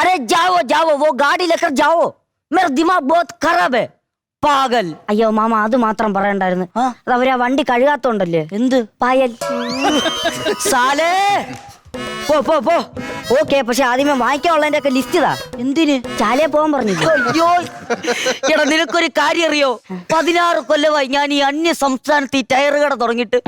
अरे जाओ जाओ वो गाड़ी लेकर जाओ मेरा दिमाग बहुत खराब है പാകൽ. അയ്യോ മാമ അത് മാത്രം പറയണ്ടായിരുന്നു. അത് അവരാ വണ്ടി കഴുകാത്തോണ്ടല്ലേ. എന്ത് പായൽ സാലേ പോ പോ പോ. ഓക്കെ, പക്ഷെ ആദ്യമേ വാങ്ങിക്കാനുള്ളതിന്റെ ഒക്കെ ലിസ്റ്റ് ഇതാ. എന്തിന്? ചാലേ പോകാൻ പറഞ്ഞു. അയ്യോ എടാ, നിനക്കൊരു കാര്യം അറിയോ? 16 കൊല്ലമായി ഞാൻ ഈ അന്യ സംസ്ഥാനത്ത് ഈ ടയർ കട തുടങ്ങിയിട്ട്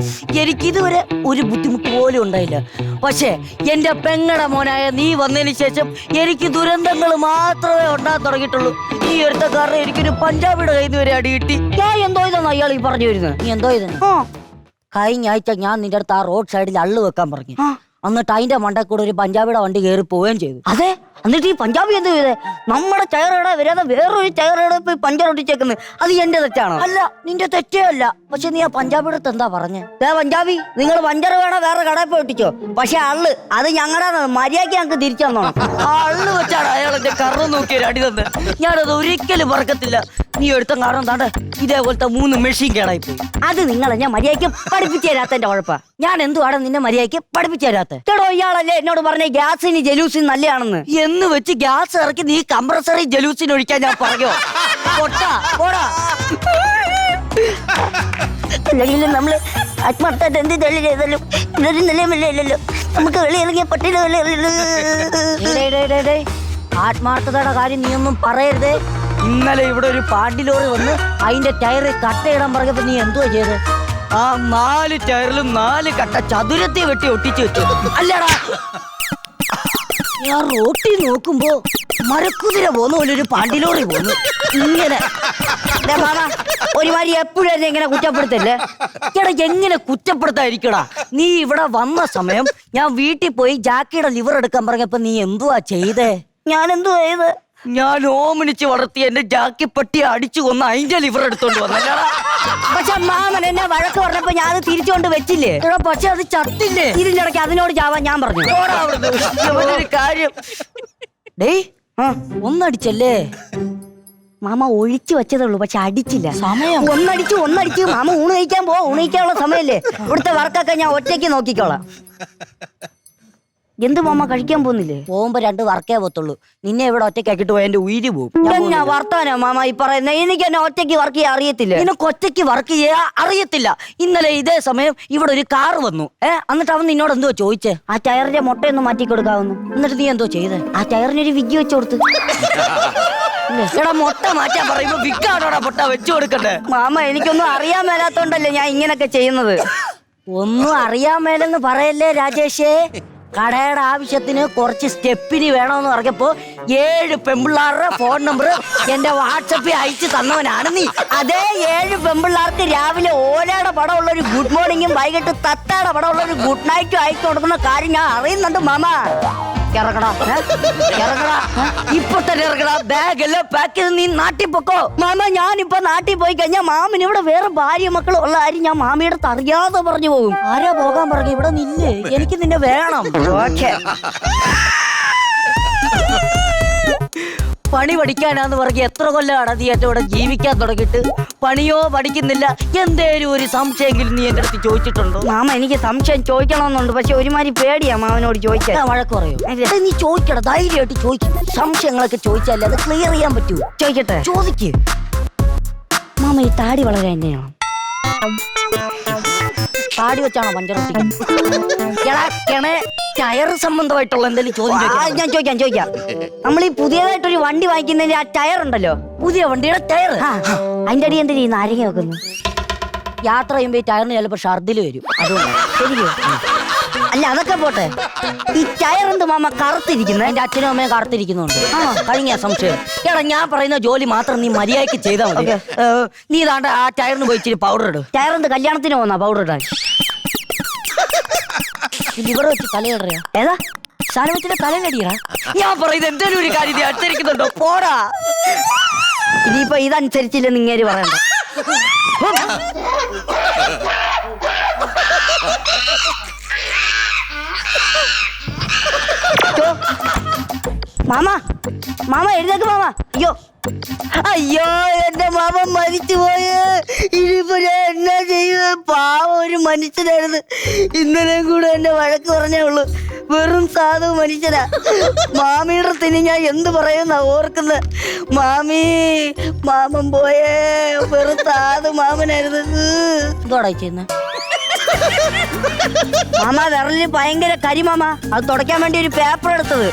എനിക്കിതുവരെ ഒരു ബുദ്ധിമുട്ട് പോലും ഉണ്ടായില്ല. പക്ഷേ എന്റെ പെങ്ങടെ മോനായ നീ വന്നതിന് ശേഷം എനിക്ക് ദുരന്തങ്ങൾ മാത്രമേ ഉണ്ടാകാൻ തുടങ്ങിയിട്ടുള്ളൂ. ഈ എടുത്ത കാരണം എനിക്കൊരു പഞ്ചാബിയുടെ കയ്യിൽ നിന്ന് വരെ അടി കിട്ടി. ഞാൻ എന്തോ ഇതെന്ന് അയാൾ ഈ പറഞ്ഞു വരുന്നത്. നീ എന്തോ ഇതെന്ന്? കഴിഞ്ഞ ആഴ്ച ഞാൻ നിന്റെ അടുത്ത് ആ റോഡ് സൈഡിൽ അള്ളു വെക്കാൻ പറഞ്ഞു. എന്നിട്ട് അതിന്റെ മണ്ടയിൽ കൂടെ ഒരു പഞ്ചാബിയുടെ വണ്ടി കയറി പോവുകയും ചെയ്തു. അതെ, എന്നിട്ട് ഈ പഞ്ചാബി എന്ത് ചെയ്തേ? നമ്മുടെ ടയറുടെ വരാതെ വേറൊരു ടയറുടെ പോയി പഞ്ചർ ഒട്ടിച്ചേക്കുന്നത്. അത് എന്റെ തെറ്റാണോ? അല്ല, നിന്റെ തെറ്റേ അല്ല. പക്ഷെ നീ ആ പഞ്ചാബിയുടെ അടുത്ത് എന്താ പറഞ്ഞേ? പഞ്ചാബി, നിങ്ങൾ പഞ്ചർ വേണോ വേറെ കടയിൽ പോയി ഒട്ടിച്ചോ, പക്ഷെ അള്ളു അത് ഞങ്ങളുടെ മര്യാദയ്ക്ക് ഞങ്ങൾക്ക് തിരിച്ചു തന്നോണം. ആ അള്ളു വെച്ചാണ് അയാൾ എന്റെ കറു നോക്കിയ അടി തന്നെ. ഞാനത് ഒരിക്കലും പറക്കത്തില്ല. നീ എടുത്ത കാരണം താണ്ട് ഇതേപോലത്തെ 3 മെഷീൻ കേടായി പോയി. അത് നിങ്ങളെ ഞാൻ മര്യാദയ്ക്ക് പഠിപ്പിച്ചു തരാത്തന്റെ കുഴപ്പ. ഞാൻ എന്തുവാണ് നിന്നെ മര്യാദയ്ക്ക് പഠിപ്പിച്ചു തരാത്ത? കേടോ, ഇയാളല്ലേ എന്നോട് പറഞ്ഞ ഗ്യാസിന് ജലൂസിന് നല്ലതാണെന്ന്. എന്ന് വെച്ച് ഗ്യാസ് ഇറക്കി നീ കംപ്രസറി ജലൂസിന് ഒഴിക്കാൻ ഞാൻ പറഞ്ഞോ? പോടാ. അല്ലെങ്കിൽ നമ്മള് ആത്മാർത്ഥമായിട്ട് എന്ത് തൊഴിൽ ചെയ്താലും ഇതൊരു നിലമില്ലല്ലോ. നമുക്ക് വെളിയിറങ്ങിയ പട്ടിയുടെ വില. ആത്മാർത്ഥതയുടെ കാര്യം നീ ഒന്നും പറയരുതേ. ഇന്നലെ ഇവിടെ ഒരു പാണ്ടി ലോറി വന്ന് അതിന്റെ ടയറ് കട്ടയിടാൻ പറഞ്ഞപ്പോ നീ എന്തുവാ ചെയ്ത്? ആ 4 ടയറിലും 4 കട്ട ചതുരത്തെ വെട്ടി ഒട്ടിച്ചു വെച്ചു. അല്ലടാ, ഞാൻ റോട്ടിൽ നോക്കുമ്പോ മരക്കുതിര പോന്ന പോലെ ഒരു പാണ്ടി ലോറി പോന്നു. ഇങ്ങനെ ഒരുമാതിരി എപ്പോഴും എങ്ങനെ കുറ്റപ്പെടുത്തല്ലേ? എടാ, എങ്ങനെ കുറ്റപ്പെടുത്താതിരിക്കടാ? നീ ഇവിടെ വന്ന സമയം ഞാൻ വീട്ടിൽ പോയി ജാക്കിയുടെ ലിവർ എടുക്കാൻ പറഞ്ഞപ്പോ നീ എന്തുവാ ചെയ്തേ? ഞാൻ എന്തുവാ ചെയ്ത്? ഞാൻ ഓമനിച്ച് വളർത്തി എന്റെ ജാക്കി പട്ടി അടിച്ചു കൊന്ന് അതിന്റെ ലിവർ എടുത്തോണ്ട് വന്നല്ലടാ. പക്ഷെ മാമൻ എന്നെ വഴക്ക് പറഞ്ഞപ്പോ ഞാൻ അത് തിരിച്ചുകൊണ്ട് വെച്ചില്ലേ? പക്ഷെ അത് ചത്തില്ലേ? ഇതിന്റെ ഇടയ്ക്ക് അതിനോട് ചാവാൻ ഞാൻ പറഞ്ഞു. ഒരു കാര്യം ഒന്നടിച്ചല്ലേ മാമ? ഒഴിച്ചു വെച്ചതുള്ളൂ, പക്ഷെ അടിച്ചില്ല. സമയം ഒന്നടിച്ചു. മാമ ഊണ് കഴിക്കാനുള്ള സമയല്ലേ? ഇവിടുത്തെ വർക്കൊക്കെ ഞാൻ ഒറ്റയ്ക്ക് നോക്കിക്കോളാം. എന്ത് മാമ, കഴിക്കാൻ പോകുന്നില്ലേ? പോകുമ്പോ 2 വർക്കേ പോത്തുള്ളൂ. നിന്നെ ഇവിടെ ഒറ്റയ്ക്കാക്കിട്ട് പോയി എന്റെ ഉയിര് പോകും. വർത്താനോ മാമ ഈ പറയുന്നത്? എനിക്ക് എന്നെ ഒറ്റയ്ക്ക് വർക്ക് ചെയ്യാൻ അറിയത്തില്ല. നിനക്ക് ഒറ്റയ്ക്ക് വർക്ക് ചെയ്യാൻ അറിയത്തില്ല. ഇന്നലെ ഇതേ സമയം ഇവിടെ ഒരു കാർ വന്നു. എന്നിട്ട് അവൻ നിന്നോട് എന്തോ ചോദിച്ചേ? ആ ടയറിന്റെ മുട്ടയൊന്ന് മാറ്റി കൊടുക്കാവുന്നു. എന്നിട്ട് നീ എന്തോ ചെയ്ത്? ആ ടയറിനൊരു വിഗ് വെച്ചു കൊടുത്തു. എടാ, മുട്ട മാറ്റാൻ പറയുമ്പോ വിഗാണോടാ മുട്ട വെച്ചു കൊടുക്കണ്ടേ? മാമ, എനിക്കൊന്നും അറിയാൻ മേലാത്തോണ്ടല്ലേ ഞാൻ ഇങ്ങനൊക്കെ ചെയ്യുന്നത്. ഒന്നും അറിയാൻ മേലെന്ന് പറയല്ലേ രാജേഷേ. കടയുടെ ആവശ്യത്തിന് കുറച്ച് സ്റ്റെപ്പിന് വേണമെന്ന് പറഞ്ഞപ്പോ 7 പെമ്പിള്ളാരുടെ ഫോൺ നമ്പർ എന്റെ വാട്സപ്പിൽ അയച്ചു തന്നവനാണ് നീ. അതേ 7 പെമ്പിള്ളാർക്ക് രാവിലെ ഓലയുടെ പടമുള്ള ഒരു ഗുഡ് മോർണിംഗും വൈകിട്ട് തത്തയുടെ പടമുള്ള ഒരു ഗുഡ് നൈറ്റും അയച്ചു കൊടുക്കുന്ന കാര്യം ഞാൻ അറിയുന്നുണ്ട് മാമ. ഇറങ്ങടാ, ഇപ്പൊ തന്നെ ഇറങ്ങടാ. ബാഗ് എല്ലാം പാക്ക് ചെയ്ത് നീ നാട്ടിൽ പൊക്കോ. മാമ, ഞാനിപ്പോ നാട്ടിൽ പോയി കഴിഞ്ഞാൽ മാമിന് ഇവിടെ വേറെ ഭാര്യ മക്കളും ഉള്ള കാര്യം ഞാൻ മാമിയുടെ അറിയാതെ പറഞ്ഞു പോകും. ആരാ പോകാൻ പറഞ്ഞു? ഇവിടെ നില്ലേ, എനിക്ക് നിന്നെ വേണം. പണി പഠിക്കാനാന്ന് പറഞ്ഞ് എത്ര കൊല്ലമാണ് നീ എന്റെ കൂടെ ജീവിക്കാൻ തുടങ്ങിയിട്ട്? പണിയോ പഠിക്കുന്നില്ല. എന്തേലും ഒരു സംശയമെങ്കിലും നീ എന്റെ അടുത്ത് ചോദിച്ചിട്ടുണ്ടോ? മാമ, എനിക്ക് സംശയം ചോദിക്കണമെന്നുണ്ട്, പക്ഷെ ഒരുമാതിരി പേടിയാ മാമനോട് ചോദിക്കാൻ. വഴക്ക് പറയൂ? നീ ചോദിക്കട, ധൈര്യമായിട്ട് ചോദിക്കും. സംശയങ്ങളൊക്കെ ചോദിച്ചാലേ അത് ക്ലിയർ ചെയ്യാൻ പറ്റൂ. ചോദിക്കട്ടെ? ചോദിക്ക് മാമ. ഈ താടി വളരെ തന്നെയാണോ? താടി വെച്ചാണോ പഞ്ചറൊട്ടിക്കുന്നത്? ടയർ സംബന്ധമായിട്ടുള്ള എന്തെങ്കിലും ചോദ്യം ഞാൻ ചോദിക്കാം. നമ്മൾ ഈ പുതിയതായിട്ടൊരു വണ്ടി വാങ്ങിക്കുന്നതിന്റെ ആ ടയർ ഉണ്ടല്ലോ, പുതിയ വണ്ടിയുടെ ടയർ, അതിന്റെ അടി എന്തിനാ ഈ നാരങ്ങ വെക്കുന്നു? യാത്ര ചെയ്യുമ്പോ ഈ ടയറിന് ചിലപ്പോ ഷർദിൽ വരും. അതുകൊണ്ട് ശരിക്കും അല്ല, അതൊക്കെ പോട്ടെ. ഈ ടയർ എന്ത് മാമ കറുത്തിരിക്കുന്നത്? എന്റെ അച്ഛനും അമ്മയും കറുത്തിരിക്കുന്നുണ്ട്. കഴിഞ്ഞ സംശയം. എടാ, ഞാൻ പറയുന്ന ജോലി മാത്രം നീ മര്യാദയ്ക്ക് ചെയ്താൽ മതി. നീ താണ്ട ആ ടയറിന് പോയി ഇച്ചിരി പൗഡർ ഇട്. ടയർ എന്ത് കല്യാണത്തിന് പോന്നാ പൗഡർ ഇടാൻ? ലിവർ വെച്ച് തലയിടറിയാ? ഏതാ സാധനത്തിന്റെ തലയിലടിയാ? ഞാൻ പറയുന്നത് എന്തെങ്കിലും ഒരു കാര്യം നീ അനുസരിക്കുന്നുണ്ടോ? പോടാ. ഇനിയിപ്പോ ഇതനുസരിച്ചില്ല നിങ്ങേര് പറയണ്ട. മാമ മാമ എഴുന്നേക്ക് മാമ. അയ്യോ അയ്യോ എന്റെ മാമ മരിച്ചു പോയി. ഇനിയിപ്പോ ഞാൻ എന്നാ ചെയ്യുക? പാവം ഒരു മനുഷ്യനായിരുന്നു. ഇന്നലെയും കൂടെ എന്നെ വഴക്ക് പറഞ്ഞേ ഉള്ളൂ. വെറും സാധു മനുഷ്യനാ. മാമിയുടെ അടുത്തിന് ഞാൻ എന്ത് പറയുന്ന ഓർക്കുന്നത്. മാമി മാമൻ പോയേ. വെറും സാധു മാമനായിരുന്നു. എന്തോടാ ചെയ്യുന്ന മാമ? വിരലിന് ഭയങ്കര കരി മാമ. അത് തുടയ്ക്കാൻ വേണ്ടി ഒരു പേപ്പർ എടുത്തത്.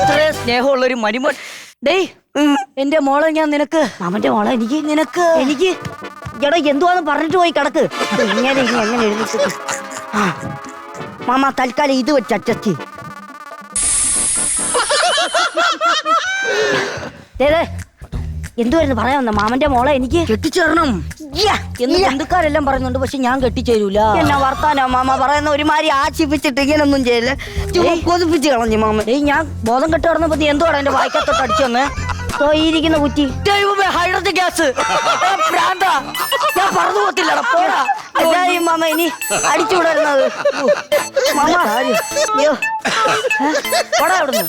ഇത്രേ സ്നേഹമുള്ള ഒരു മരുമോൻ. ഡേയ് എന്റെ മോളെ ഞാൻ നിനക്ക്. മാമന്റെ മോളെ എനിക്ക് നിനക്ക് എനിക്ക്. എടാ എന്തുവാന്ന് പറഞ്ഞിട്ട് പോയി കിടക്ക്. ഇങ്ങനെ എങ്ങനെ എഴുതിട്ട്. ആ മാമ തൽക്കാലം ഇത് വെച്ച് അച്ചത്തി. എന്തുവായിരുന്നു പറയാൻ വന്ന? മാമന്റെ മോളെ എനിക്ക് കെട്ടിച്ചേരണം എന്ന് ബന്ധുക്കാരെല്ലാം പറയുന്നുണ്ട്. പക്ഷെ ഞാൻ കെട്ടിച്ചേരൂല. എന്നാ വർത്താനോ മാമ പറയുന്ന? ഒരുമാതിരി ആശിപ്പിച്ചിട്ട് ഇങ്ങനൊന്നും ചെയ്യില്ല. കൊതിപ്പിച്ച് കളഞ്ഞു മാമ. ഞാൻ ബോധം കെട്ട് കിടന്നപ്പോ നീ എന്തുവാണ് എന്റെ വായിക്കത്തോട്ട് അടിച്ചു വന്ന് ഇരിക്കുന്ന കുറ്റി? Hydrogen gas. ഞാൻ പറഞ്ഞു പോത്തില്ലടാ. പോടാ മാമ. ഇനി അടിച്ചു വിടരുന്നത് മാമ. അയ്യോ പോടാ അവിടുന്ന്.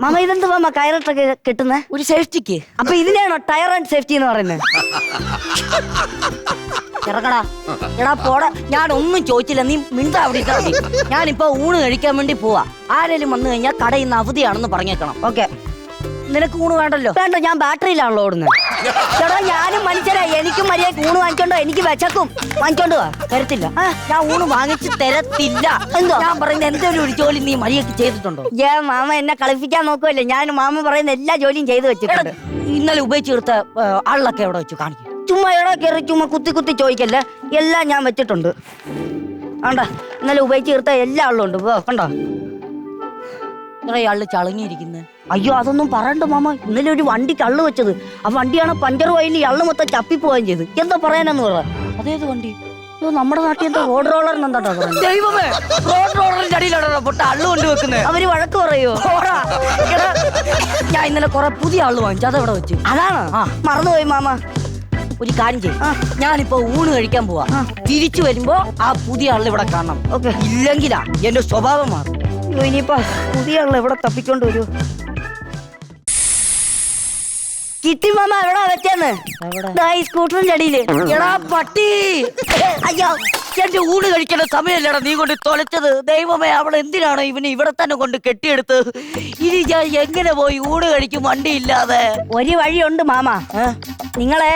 മാമ ഇതെന്ത് മാമ കയറിട്ടൊക്കെ കെട്ടുന്ന? ഒരു സേഫ്റ്റിക്ക്. അപ്പൊ ഇതിനാണോ ടയർ ആൻഡ് സേഫ്റ്റി എന്ന് പറയുന്നത്? ഇറങ്ങടാ. എടാ പോടാ. ഞാൻ ഒന്നും ചോദിച്ചില്ല. നീ മിണ്ടാ അവിടെ ഇട്ടാ മതി. ഞാനിപ്പോ ഊണ് കഴിക്കാൻ വേണ്ടി പോവാ. ആരേലും വന്നു കഴിഞ്ഞാൽ കടയിൽ നിന്ന് അവധിയാണെന്ന് പറഞ്ഞേക്കണം. ഓക്കെ? നിനക്ക് ഊണ് വേണ്ടല്ലോ? വേണ്ട, ഞാൻ ബാറ്ററിയിലാണല്ലോ ഓടുന്നത്. ചേട്ടാ ഞാനും മനുഷ്യരാ. എനിക്കും മര്യാദക്ക് ഊണ് വാങ്ങിച്ചോണ്ടോ? എനിക്ക് വിശക്കും. വാങ്ങിച്ചോണ്ട് പോവാ. തരത്തില്ല. ഞാൻ ഊണ് വാങ്ങിച്ച് തരത്തില്ല. എന്തോ ഞാൻ പറയുന്നത്? എന്തെങ്കിലും ഒരു ജോലി നീ മര്യാദക്ക് ചെയ്തിട്ടുണ്ടോ? മാമ എന്നെ കളിപ്പിക്കാൻ നോക്കുമല്ലേ? ഞാൻ മാമ പറയുന്ന എല്ലാ ജോലിയും ചെയ്തു വെച്ചിട്ടുണ്ട്. ഇന്നലെ ഉപയോഗിച്ച് തീർത്ത ആളിലൊക്കെ എവിടെ വെച്ചു കാണിക്കും. ചുമ്മാ എവിടെ കയറി ചുമ്മാ കുത്തി കുത്തി ചോദിക്കല്ലേ. എല്ലാം ഞാൻ വെച്ചിട്ടുണ്ട്. ആണ്ട ഇന്നലെ ഉപയോഗിച്ച് തീർത്ത എല്ലാ ആളിലും ഉണ്ട്. കണ്ടോ ഇയാള് ചളങ്ങിയിരിക്കുന്നത്? അയ്യോ അതൊന്നും പറയണ്ട മാമ. ഇന്നലെ ഒരു വണ്ടി കള്ളു വെച്ചത്. ആ വണ്ടിയാണ് പഞ്ചർ വയലിൽ അള്ളു മൊത്തം ചപ്പിപ്പോവുകയും ചെയ്ത്. എന്താ പറയാനെന്ന് പറ. അതേത് വണ്ടി? നമ്മുടെ നാട്ടിൽ എന്താ റോഡ് റോളർ എന്താ ദൈവമേ? റോഡ് റോളറിന്റെ അടിയിലാണോ പൊട്ട അള്ളു കൊണ്ട് വെക്കുന്നത്? അവര് വഴക്ക് പറയോ? ഞാൻ ഇന്നലെ കുറെ പുതിയ അള്ളു വാങ്ങിച്ചു. അതെവിടെ വെച്ച്? അതാണ് മറന്നുപോയി മാമ. ഒരു കാര്യം ചെയ്യും. ഞാനിപ്പോ ഊണ് കഴിക്കാൻ പോവാ. തിരിച്ചു വരുമ്പോ ആ പുതിയ ആള് ഇവിടെ കാണണം. ഓക്കെ? ഇല്ലെങ്കിലാ എന്റെ സ്വഭാവം മാറും. ഇനിയിപ്പോ പുതിയ ആള് എവിടെ തപ്പിക്കൊണ്ട് വരൂ? കിട്ടി മാമ. എവിടാ വെച്ചേന്ന്? സ്കൂട്ടറിന്റെ അടിയില്. എടാ പട്ടി. അയ്യോ എന്റെ ഊണ് കഴിക്കേണ്ട സമയമല്ലടാ നീ കൊണ്ട് തൊലച്ചത്. ദൈവമേ അവൾ എന്തിനാണോ ഇവന് ഇവിടെ തന്നെ കൊണ്ട് കെട്ടിയെടുത്ത്? ഇനി ഞാൻ എങ്ങനെ പോയി ഊണ് കഴിക്കും വണ്ടി ഇല്ലാതെ? ഒരു വഴിയുണ്ട് മാമ. നിങ്ങളെ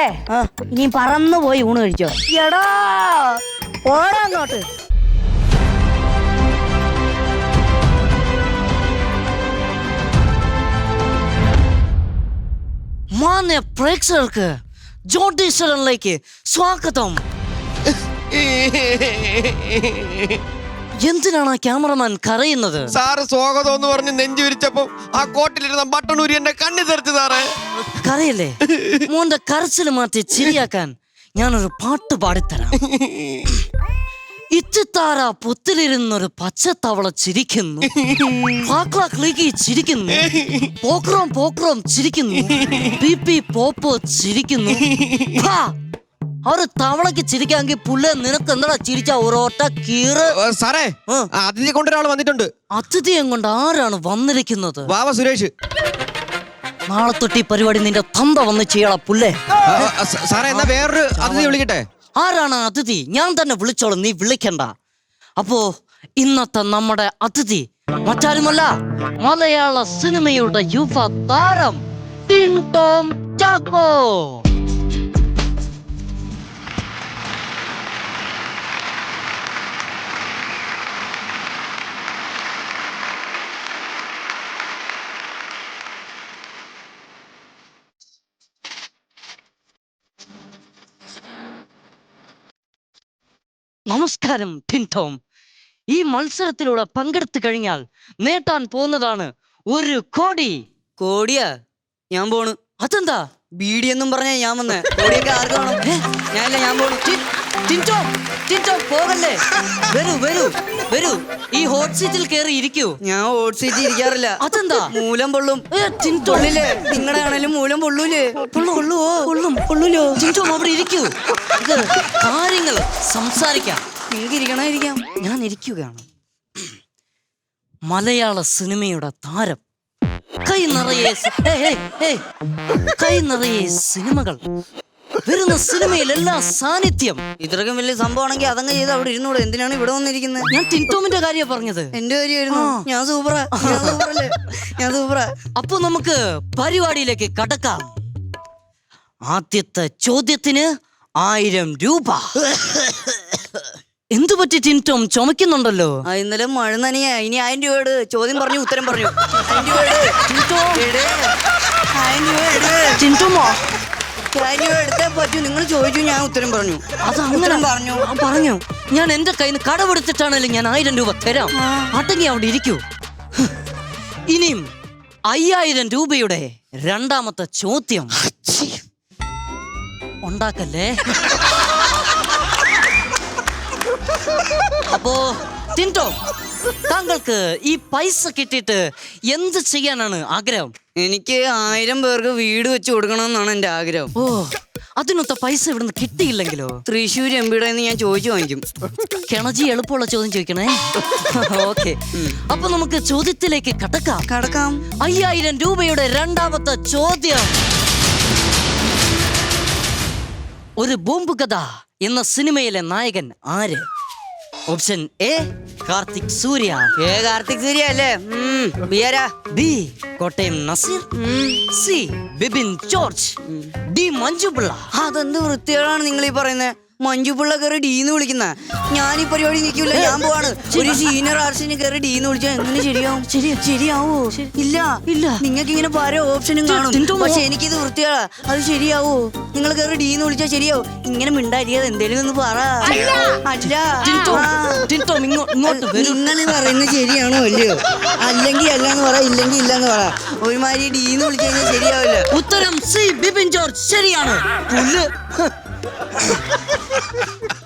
ഇനി പറന്നു പോയി ഊണ് കഴിച്ചോ. എടാ ഓടാ അങ്ങോട്ട്. മാന്യ പ്രേക്ഷകർക്ക് ജോണ്ടി ശരണിലേക്ക് സ്വാഗതം. എന്തിനാണ് ആ ക്യാമറമാൻ കരയുന്നത്? സാറ് സ്വാഗതം എന്ന് പറഞ്ഞ് നെഞ്ചു വിരിച്ചപ്പോ ആ കോട്ടിലിരുന്ന ബട്ടണൂരി എന്റെ കണ്ണി തെറിച്ചു സാറേ. കരയല്ലേ? മോന്റെ കരച്ചിൽ മാറ്റി ചിരിയാക്കാൻ ഞാനൊരു പാട്ട് പാടിത്തരാം. ഇത്തിത്താര പൊത്തിലിരുന്നൊരു പച്ചത്തവള ചിരിക്കുന്നു. ചിരിക്കുന്നു. പോക്രോം പോക്രോം ചിരിക്കുന്നു. പി പി പോപ്പോ ചിരിക്കുന്നു. ഒരു തവളക്ക് ചിരിക്കാമെങ്കിൽ പുള്ള നിനക്ക് എന്താ ചിരിച്ച ഒരൊറ്റ കീറ്? സാറേ അതിഥിയെ കൊണ്ടൊരാൾ വന്നിട്ടുണ്ട്. അതിഥിയെ കൊണ്ട് ആരാണ് വന്നിരിക്കുന്നത്? വാവ സുരേഷ്. നാളെ തൊട്ടി പരിപാടി നിന്റെ തന്ത വന്ന് ചെയ്യളാ പുല്ലേ. സാറേ എന്നാ വേറൊരു അതിഥി വിളിക്കട്ടെ. ആരാണ് അതിഥി? ഞാൻ തന്നെ വിളിച്ചോളും, നീ വിളിക്കണ്ട. അപ്പോ ഇന്നത്തെ നമ്മുടെ അതിഥി മറ്റാരുമല്ല, മലയാള സിനിമയുടെ യുവ താരം ടിൻടോം ചാക്കോ. നമസ്കാരം ടിൻടോം. ഈ മത്സരത്തിലൂടെ പങ്കെടുത്തു കഴിഞ്ഞാൽ നേട്ടാൻ പോകുന്നതാണ് 1 കോടി. കോടിയാ? ഞാൻ പോണു. അതെന്താ? ബീഡി എന്നും പറഞ്ഞ ഞാൻ വന്നേ. കോടിയൊക്കെ ആർക്ക് വേണം? ഞാനില്ല, ഞാൻ പോണു. ടിൻടോം പോകല്ലേ. വരൂ വരൂ വരൂ, ഈ ഹോട്ട് സീറ്റിൽ കയറി ഇരിക്കൂ. ഞാൻ ഹോട്ട് സീറ്റിൽ ഇരിക്കാറില്ല. അതെന്താ? മൂലം പൊള്ളും. പൊള്ളില്ലേ? നിങ്ങളുടെ ആണേലും മൂലം പൊള്ളൂലേ? പൊള്ളൂലോ? ടിൻടോം അവിടെ ഇരിക്കൂ. ഇത് കാര്യങ്ങൾ സംസാരിക്കാം. നിങ്ങൾക്ക് ഇരിക്കണോ? ഇരിക്കാം. ഞാൻ ഇരിക്കുകയാണ്. മലയാള സിനിമയുടെ താരം, കൈ നിറയെ സിനിമകൾ, വരുന്ന സിനിമയിലെല്ലാം സാന്നിധ്യം. ഇത്രയ്ക്കും വലിയ സംഭവമാണെങ്കിൽ അതങ്ങ് ചെയ്ത് അവിടെ ഇരുന്നൂടെ? എന്തിനാണ് ഇവിടെ വന്നിരിക്കുന്നത്? ഞാൻ ടിൻടോമിന്റെ കാര്യമാണ് പറഞ്ഞത്. എന്റെ കാര്യമായിരുന്നു. ഞാൻ സൂപ്പറാ. അപ്പൊ നമുക്ക് പരിപാടിയിലേക്ക് കടക്കാം. ആദ്യത്തെ ചോദ്യത്തിന് 1000 രൂപ. എന്തു പറ്റി ടിൻടോം? ചുമക്കുന്നുണ്ടല്ലോ. ഇന്നലെ മഴ നനയാ. ഇനി 1000 രൂപയുടെ ചോദ്യം പറഞ്ഞു, ഉത്തരം പറഞ്ഞു. 1000 രൂപ എടുത്തേ പറ്റൂ. നിങ്ങൾ ചോദിച്ചു, ഞാൻ ഉത്തരം പറഞ്ഞു. അത് അങ്ങനെ പറഞ്ഞു. ഞാൻ എന്റെ കയ്യിൽ നിന്ന് കടമെടുത്തിട്ടാണല്ലോ ഞാൻ 1000 രൂപ തരാം. അടങ്ങി അവിടെ ഇരിക്കൂ. ഇനിയും 5000 രൂപയുടെ രണ്ടാമത്തെ ചോദ്യം ഉണ്ടാക്കല്ലേ. അപ്പോ ടിൻടോം, താങ്കൾക്ക് ഈ പൈസ കിട്ടിയിട്ട് എന്ത് ചെയ്യാനാണ് ആഗ്രഹം? എനിക്ക് 1000 പേർക്ക് വീട് വെച്ച് കൊടുക്കണമെന്നാണ് എന്റെ ആഗ്രഹം. ഓ, അതിനൊത്ത പൈസ ഇവിടുന്ന് കിട്ടിയില്ലെങ്കിലോ? തൃശ്ശൂർ എംപിയുടെ ഞാൻ ചോദിച്ചു വാങ്ങിക്കും. കിണജി എളുപ്പമുള്ള ചോദ്യം ചോദിക്കണേ. ഓക്കെ, അപ്പൊ നമുക്ക് ചോദ്യത്തിലേക്ക് കടക്കാം. 5000 രൂപയുടെ രണ്ടാമത്തെ ചോദ്യം. ഒരു ബോംബ് കഥ എന്ന സിനിമയിലെ നായകൻ ആര്? Option A Karthik Surya. കാർത്തിക് സൂര്യ അല്ലേ? B Kottayam Nazeer. C Bibin George. D Manju Pillai. അതെന്ത് വൃത്തികളാണ് നിങ്ങൾ ഈ പറയുന്നത്? മഞ്ജു പിള്ള കയറി ഡീന്ന് വിളിക്കുന്ന ഞാൻ ഈ പരിപാടി നിൽക്കൂല. ഞാൻ പോവാണ്. ഒരു സീനിയർ ആർട്സിന് കയറി ഡീന്ന് വിളിച്ചാൽ എങ്ങനെ ശരിയാവും? ശരിയാവോ? ഇല്ല. നിങ്ങൾക്ക് ഇങ്ങനെ പല ഓപ്ഷനും കാണും, പക്ഷെ എനിക്കിത് വൃത്തികളാ. അത് ശരിയാവോ? നിങ്ങൾ കയറി ഡീന്ന് വിളിച്ചാൽ ശരിയാവും. ഇങ്ങനെ മിണ്ടായിരിക്കാതെ എന്തേലും ഒന്ന് പറ. നിങ്ങൾ പറയുന്നത് ശരിയാണോ അല്ലയോ? അല്ലെങ്കിൽ അല്ലാന്ന് പറ, ഇല്ലെങ്കിൽ ഇല്ലെന്ന് പറ. ഒരുമാതിരി ഡീന്ന് വിളിച്ചു കഴിഞ്ഞാൽ ശരിയാവില്ല. ഉത്തരം സി ബിബിൻ ജോർജ് ശരിയാണ്.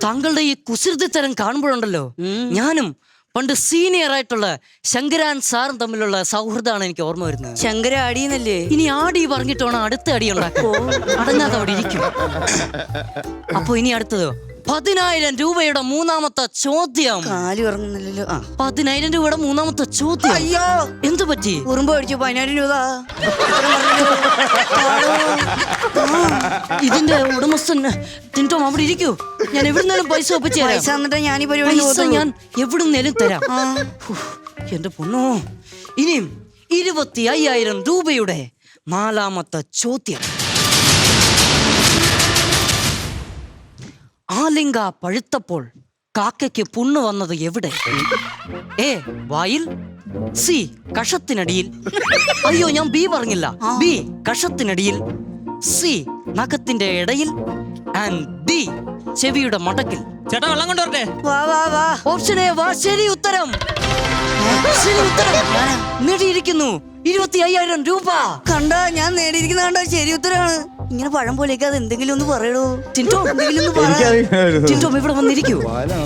താങ്കളുടെ ഈ കുസൃതിത്തരം കാണുമ്പോഴുണ്ടല്ലോ, ഞാനും പണ്ട് സീനിയർ ആയിട്ടുള്ള ശങ്കരാൻ സാറും തമ്മിലുള്ള സൗഹൃദമാണ് എനിക്ക് ഓർമ്മ വരുന്നത്. ശങ്കര അടിയെന്നല്ലേ? ഇനി ആടി പറഞ്ഞിട്ട് വേണം അടുത്ത അടി ഉണ്ടാക്കോ. അടങ്ങാതെ അവിടെ ഇരിക്കും. അപ്പൊ ഇനി അടുത്തത് 10000 രൂപയുടെ മൂന്നാമത്തെ ചോദ്യം. 10000 രൂപയുടെ മൂന്നാമത്തെ ചോദ്യം. അയ്യോ, എന്തു പറ്റി? ഉറുമ്പ് അടിച്ചു. 10000 രൂപ. ഇതിന്റെ ഉടമസ്ഥൻ ടിൻടോം അവിടെ ഇരിക്കൂ. ഞാൻ എവിടുന്നേലും പൈസ ഒപ്പിച്ചു ഞാൻ എവിടുന്നേലും തരാം. എന്റെ പൊന്നോ. ഇനിയും 25000 രൂപയുടെ നാലാമത്തെ ചോദ്യം. ആലിംഗ പഴുത്തപ്പോൾ കാക്കയ്ക്ക് പുണ്ണ് വന്നത് എവിടെ? എ വായിൽ. സി കഷത്തിനടിയിൽ. അയ്യോ, ഞാൻ ബി പറഞ്ഞില്ല. ബി കഷത്തിനടിയിൽ. സി നഖത്തിന്റെ ഇടയിൽ. ആൻഡ് ഡി ചെവിയുടെ മടക്കിൽ. ചേട്ടാ, വെള്ളം കൊണ്ടുവരട്ടെ? ഓപ്ഷൻ എ വാ. ശരി ഉത്തരം. നേടിയിരിക്കുന്നു 25000 രൂപ. കണ്ട, ഞാൻ നേടിയിരിക്കുന്ന കണ്ട ശരി ഉത്തരമാണ്. ഇങ്ങനെ പഴം പോലെയൊക്കെ അത് എന്തെങ്കിലും ഒന്ന് പറയണോ? ടിൻടോം, എന്തെങ്കിലും ഒന്ന് പറ. ടിൻടോം ഇവിടെ വന്നിരിക്കൂ.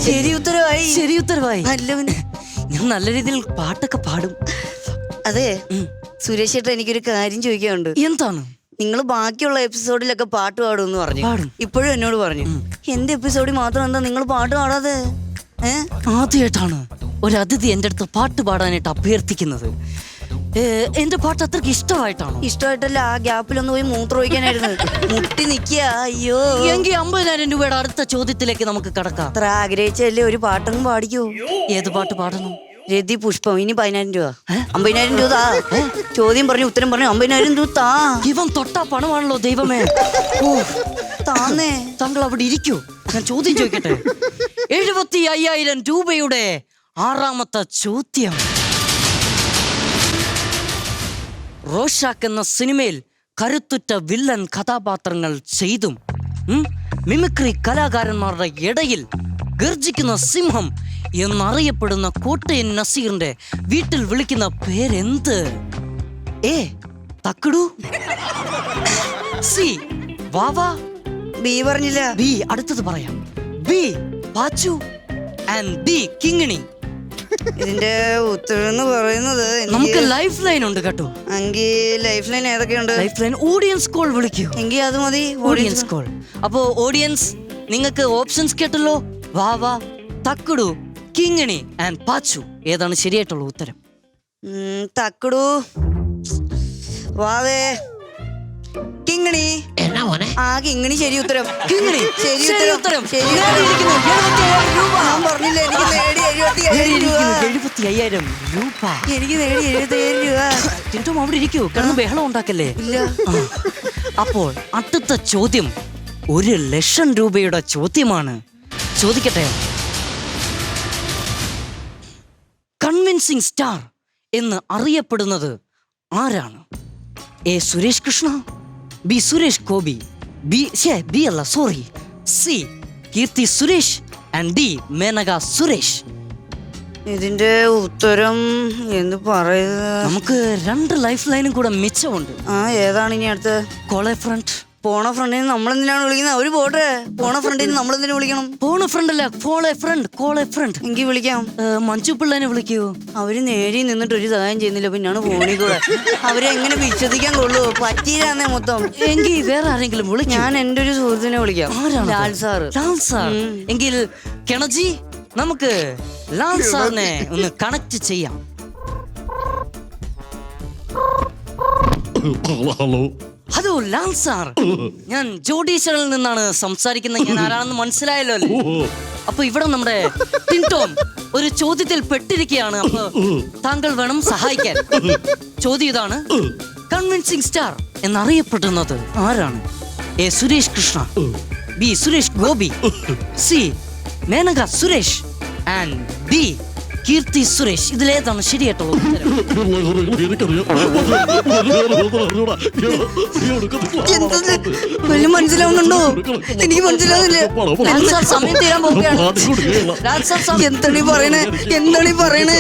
ശരി ഉത്തരവായി. ഞാൻ നല്ല രീതിയിൽ പാട്ടൊക്കെ പാടും. അതെ, സുരേഷ് ചേട്ടാ, എനിക്കൊരു കാര്യം ചോദിക്കാനുണ്ട്. എന്താണ്? നിങ്ങൾ ബാക്കിയുള്ള എപ്പിസോഡിലൊക്കെ പാട്ട് പാടുമെന്ന് പറഞ്ഞു. ഇപ്പോഴും എന്നോട് പറഞ്ഞു. എന്റെ എപ്പിസോഡിൽ മാത്രം എന്താ നിങ്ങൾ പാട്ട് പാടാതെ? ആദ്യമായിട്ടാണ് ഒരു അതിഥി എന്റെ അടുത്ത് പാട്ട് പാടാനായിട്ട് അഭ്യർത്ഥിക്കുന്നത്. എന്റെ പാട്ട് അത്രക്ക് ഇഷ്ടമായിട്ടാണ്. ഇഷ്ടമായിട്ടല്ല, ആ ഗ്യാപ്പിലൊന്ന് പോയി മൂത്രം ഒഴിക്കാനായിരുന്നു. മുട്ടി നിക്കുക. അയ്യോ, എങ്കിൽ 50000 രൂപയുടെ അടുത്ത ചോദ്യത്തിലേക്ക് നമുക്ക് കടക്കാം. അത്ര ആഗ്രഹിച്ചല്ലേ ഒരു പാട്ടങ്ങ് പാടിക്കോ. ഏത് പാട്ട് പാടണം? രതി പുഷ്പം. ഇനി 10000 രൂപ. 50000 രൂപ താ. ചോദ്യം പറഞ്ഞു, ഉത്തരം പറഞ്ഞു. 50000 രൂപ താ. ഇവൻ തൊട്ടാ പണമാണല്ലോ ദൈവമേ. താന്നേ. താങ്കൾ അവിടെ ഇരിക്കൂ. ഞാൻ ചോദ്യം ചോദിക്കട്ടെ. 75000 രൂപയുടെ ആറാമത്തെ ചോദ്യം. റോഷാക്ക് എന്ന സിനിമയിൽ കരുത്തുറ്റ വില്ലൻ കഥാപാത്രങ്ങൾ ചെയ്തും മിമിക്രി കലാകാരന്മാരുടെ ഇടയിൽ ഗർജിക്കുന്ന സിംഹം എന്നറിയപ്പെടുന്ന കോട്ടയം നസീറിന്റെ വീട്ടിൽ വിളിക്കുന്ന പേരെന്ത്? A Thakkadu. C Vava. B പറഞ്ഞില്ല. ബി അടുത്തത് പറയാം. B Pachu. And D Kingini. ഇതിന്റെ ഉത്തരം എന്ന് പറയുന്നത് നമുക്ക് ലൈഫ് ലൈൻ ഉണ്ട് കേട്ടോ. എങ്കിൽ ലൈഫ് ലൈൻ ഏതൊക്കെയുണ്ട്? ലൈഫ് ലൈൻ ഓഡിയൻസ് കോൾ വിളിക്കൂ. എങ്കിൽ അത് മതി, ഓഡിയൻസ് കോൾ. അപ്പോ ഓഡിയൻസ്, നിങ്ങൾക്ക് ഓപ്ഷൻസ് കേട്ടല്ലോ. വാവാ, തക്കുടു, കിങ്ങിണി ആൻഡ് പാച്ചു. ഏതാണ് ശരിയായിട്ടുള്ള ഉത്തരം? തക്കടു, വാവേ, കിങ്ങിണി. എന്നാ മോനെ? ആ കിങ്ങിണി ശരി ഉത്തരം. കിങ്ങിണി ശരി ഉത്തരം. ശരി നേടിയിരിക്കുന്നു 77 രൂപ. ഞാൻ പറഞ്ഞില്ലേ എനിക്ക് നേടി 77 രൂപ. 75,000 രൂപ. എനിക്ക് നേടി 77 രൂപ. ടിൻറ്റോം അവിടെ ഇരിക്കൂ, കിടന്ന് ബഹളം ഉണ്ടാക്കല്ലേ. ഇല്ല. അപ്പോൾ അടുത്ത ചോദ്യം 1,00,000 രൂപയുടെ ചോദ്യമാണ്. ചോദിക്കട്ടെ, കൺവിൻസിംഗ് സ്റ്റാർ എന്ന് അറിയപ്പെടുന്നത് ആരാണ്? A Suresh Krishna, B Suresh Gopi, B അല്ല sorry, C Keerthy Suresh and D Menaka Suresh. ഇതിന്റെ ഉത്തരം എന്ത് പറയുക? നമുക്ക് 2 ലൈഫ് ലൈനും കൂടെ മിച്ചമുണ്ട്. ആ ഏതാണ് ഇനി അടുത്ത്? കോളേ ഫ്രണ്ട്. പോണ ഫ്രണ്ടിന് നമ്മളെന്തിനാണ് വിളിക്കുന്നത്? അവര് പോട്ടെ. പോണ ഫ്രണ്ടിന് നമ്മളെന്തിനു വിളിക്കണം? പോണ ഫ്രണ്ട് അല്ല, കോളേ ഫ്രണ്ട്. കോളേ ഫ്രണ്ട്. എങ്കിൽ വിളിക്കാം. മഞ്ജു പിള്ളേനെ വിളിക്കൂ. അവര് നേടി നിന്നിട്ട് ഒരു സഹായം ചെയ്യുന്നില്ല, പിന്നാണ് ഫോണിൽ കൂടെ. അവരെ എങ്ങനെ വിശ്വസിക്കാൻ കൊള്ളൂ? പറ്റീരാന്നേ മൊത്തം. എങ്കിൽ വേറെ ആരെങ്കിലും വിളിക്കും. ഞാൻ എന്റെ ഒരു സുഹൃത്തിനെ വിളിക്കാം. ആരാണ്? ലാൽ സാറ്. ലാൽ സാർ. എങ്കിൽ കെണജി, നമുക്ക് ലാൽ സാറിനെ ഒന്ന് കണക്ട് ചെയ്യാം. ഹലോ. ഹലോ ലാൽ സാർ, ഞാൻ ജോഡീശ്വറിൽ നിന്നാണ് സംസാരിക്കുന്നത്. ഞാൻ ആരാണെന്ന് മനസ്സിലായല്ലോ അല്ലേ? അപ്പൊ ഇവിടെ നമ്മുടെ ടിൻടോം ഒരു ചോദ്യത്തിൽ പെട്ടിരിക്കുകയാണ്. അപ്പൊ താങ്കൾ വേണം സഹായിക്കാൻ. ചോദ്യം ഇതാണ്, കൺവിൻസിംഗ് സ്റ്റാർ എന്നറിയപ്പെടുന്നത് ആരാണ്? A Suresh Krishna, B Suresh Gopi, C Menaka Suresh and D Keerthy Suresh. ഇതിലേതാണ് ശരിയായിട്ടുള്ള ഉത്തരം? വല്ല മനസ്സിലാവുന്നുണ്ടോ? എനിക്ക് മനസ്സിലാവുന്നില്ല. ലാൽ സാർ, സമയം തീരാൻ പോവുകയാണ്. ലാൽ സാർ, എന്താണ് ഈ പറയണേ? എന്താണ് ഈ പറയണേ?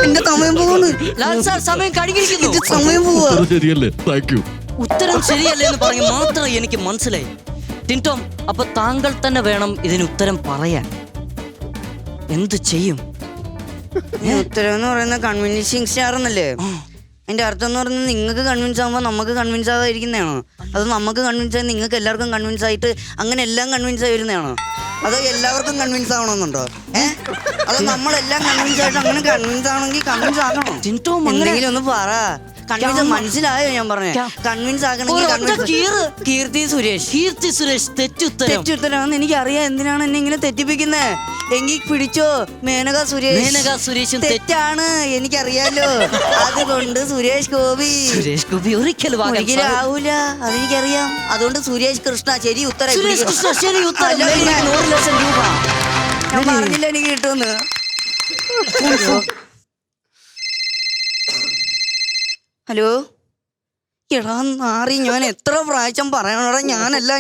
എന്റെ സമയം പോവാണ്. ലാൽ സാർ, സമയം കഴിഞ്ഞിരിക്കുന്നു. എന്റെ സമയം പോവാ. ശരിയല്ലേ? Thank you. ഉത്തരം ശരിയല്ലേ എന്ന് പറഞ്ഞ് മാത്രം എനിക്ക് മനസ്സിലായി. ടിൻടോം, അപ്പൊ താങ്കൾ തന്നെ വേണം ഇതിന് ഉത്തരം പറയാൻ. എന്ത് ചെയ്യും? ഈ ഉത്തരം എന്ന് പറയുന്ന കൺവിൻസിങ് സ്റ്റാർ എന്നല്ലേ? അതിന്റെ അർത്ഥം എന്ന് പറയുന്നത് നിങ്ങൾക്ക് കൺവിൻസ് ആകുമ്പോൾ നമുക്ക് കൺവിൻസ് ആകാതിരിക്കുന്നതാണോ? അത് നമുക്ക് കൺവിൻസ് ആയി നിങ്ങൾക്ക് എല്ലാവർക്കും കൺവിൻസ് ആയിട്ട് അങ്ങനെ എല്ലാം കൺവിൻസ് ആയി വരുന്നതാണോ? അതോ എല്ലാവർക്കും കൺവിൻസ് ആവണമെന്നുണ്ടോ? അതോ നമ്മളെല്ലാം കൺവിൻസ് ആയിട്ട് അങ്ങനെ കൺവിൻസ് ആണെങ്കിൽ കൺവിൻസ് ആകണോ? ടിൻടോം, എന്തെങ്കിലും ഒന്ന് പറ. കൺവിൻസ് മനസ്സിലായോ? ഞാൻ പറഞ്ഞേ കൺവിൻസ് ആകണമെങ്കിൽ കീർത്തി സുരേഷ്. കീർത്തി സുരേഷ് തെറ്റുത്തരം. തെറ്റുത്തരാന്ന് എനിക്കറിയാം. എന്തിനാണ് എന്നെ ഇങ്ങനെ തെറ്റിപ്പിക്കുന്നത്? എങ്കിൽ പിടിച്ചോ, മേനക സുരേഷ്. മേനക സുരേഷും തെറ്റാണ്, എനിക്കറിയാലോ. അതുകൊണ്ട് സുരേഷ് ഗോപി. സുരേഷ് ഗോപി ഒരിക്കലും ആവൂല, അതെനിക്കറിയാം. അതുകൊണ്ട് സുരേഷ് കൃഷ്ണ ശരി ഉത്തരം. സുരേഷ് കൃഷ്ണ ശരി ഉത്തരം. 1,00,000 രൂപ. ഞാൻ പറഞ്ഞില്ല എനിക്ക് കിട്ടുമെന്ന്. ഹലോ, എടാ നാറി, ഞാൻ എത്ര പ്രാവശ്യം പറയണടാ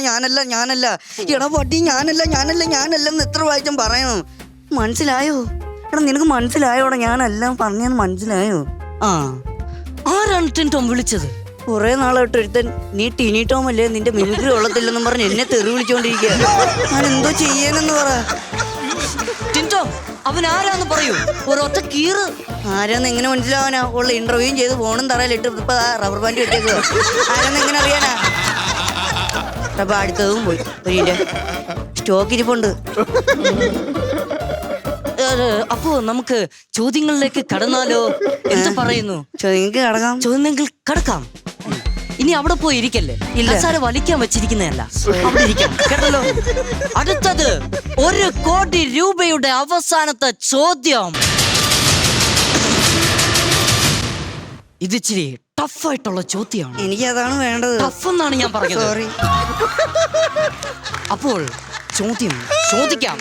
ഞാനല്ല. എടാ പട്ടി, ഞാനല്ലെന്ന് എത്ര പ്രാവശ്യം പറയണം? മനസ്സിലായോ? എടാ നിനക്ക് മനസ്സിലായോടാ? ഞാനെല്ലാം പറഞ്ഞെന്ന് മനസ്സിലായോ? ആ, ആരാണ് ടിൻടോം വിളിച്ചത്? കുറെ നാളായിട്ട് ഒരുത്തൻ നീ ടിനി ടോം അല്ലേ, നിന്റെ മിമിക്രി കൊള്ളത്തില്ലെന്നും പറഞ്ഞ് എന്നെ തെറി വിളിച്ചോണ്ടിരിക്കുക. ഞാൻ എന്തോ ചെയ്യാനെന്ന് പറ. ടിൻടോം, അവൻ ആരാന്ന് പറയൂ. ഒരൊറ്റ കീറ്. ആരാന്ന് എങ്ങനെ മനസ്സിലാവാനാ? ഉള്ള ഇന്റർവ്യൂയും ചെയ്ത് ഫോണും തറയിലിട്ട് ഇപ്പൊ റബ്ബർ ബാൻഡ് വെച്ചേക്കുക. ആരാന്ന് എങ്ങനെ അറിയാനാ? അപ്പൊ അടുത്തതും പോയി. ഒരു സ്റ്റോക്ക് ഇരിപ്പുണ്ട്. അപ്പോ നമുക്ക് ചോദ്യങ്ങളിലേക്ക് കടന്നാലോ? എന്ത് പറയുന്നു? ചോദ്യങ്ങൾക്ക് കടക്കാം. ചോദ്യങ്ങൾ കടക്കാം. ഇനി അവിടെ പോയി ഇരിക്കല്ലേ, കസേര വലിക്കാൻ വെച്ചിരിക്കുന്നതല്ല, അവിടെ ഇരിക്കാം. കേട്ടല്ലോ? അടുത്തത് 1 കോടി രൂപയുടെ അവസാനത്തെ ചോദ്യം. ഇതിച്ചിരി ടഫായിട്ടുള്ള ചോദ്യമാണ്. എനിക്ക് അതാണ് വേണ്ടത്. ടഫ് എന്നാണ് ഞാൻ പറഞ്ഞത്. സോറി. അപ്പോൾ ചോദ്യം ചോദിക്കാം.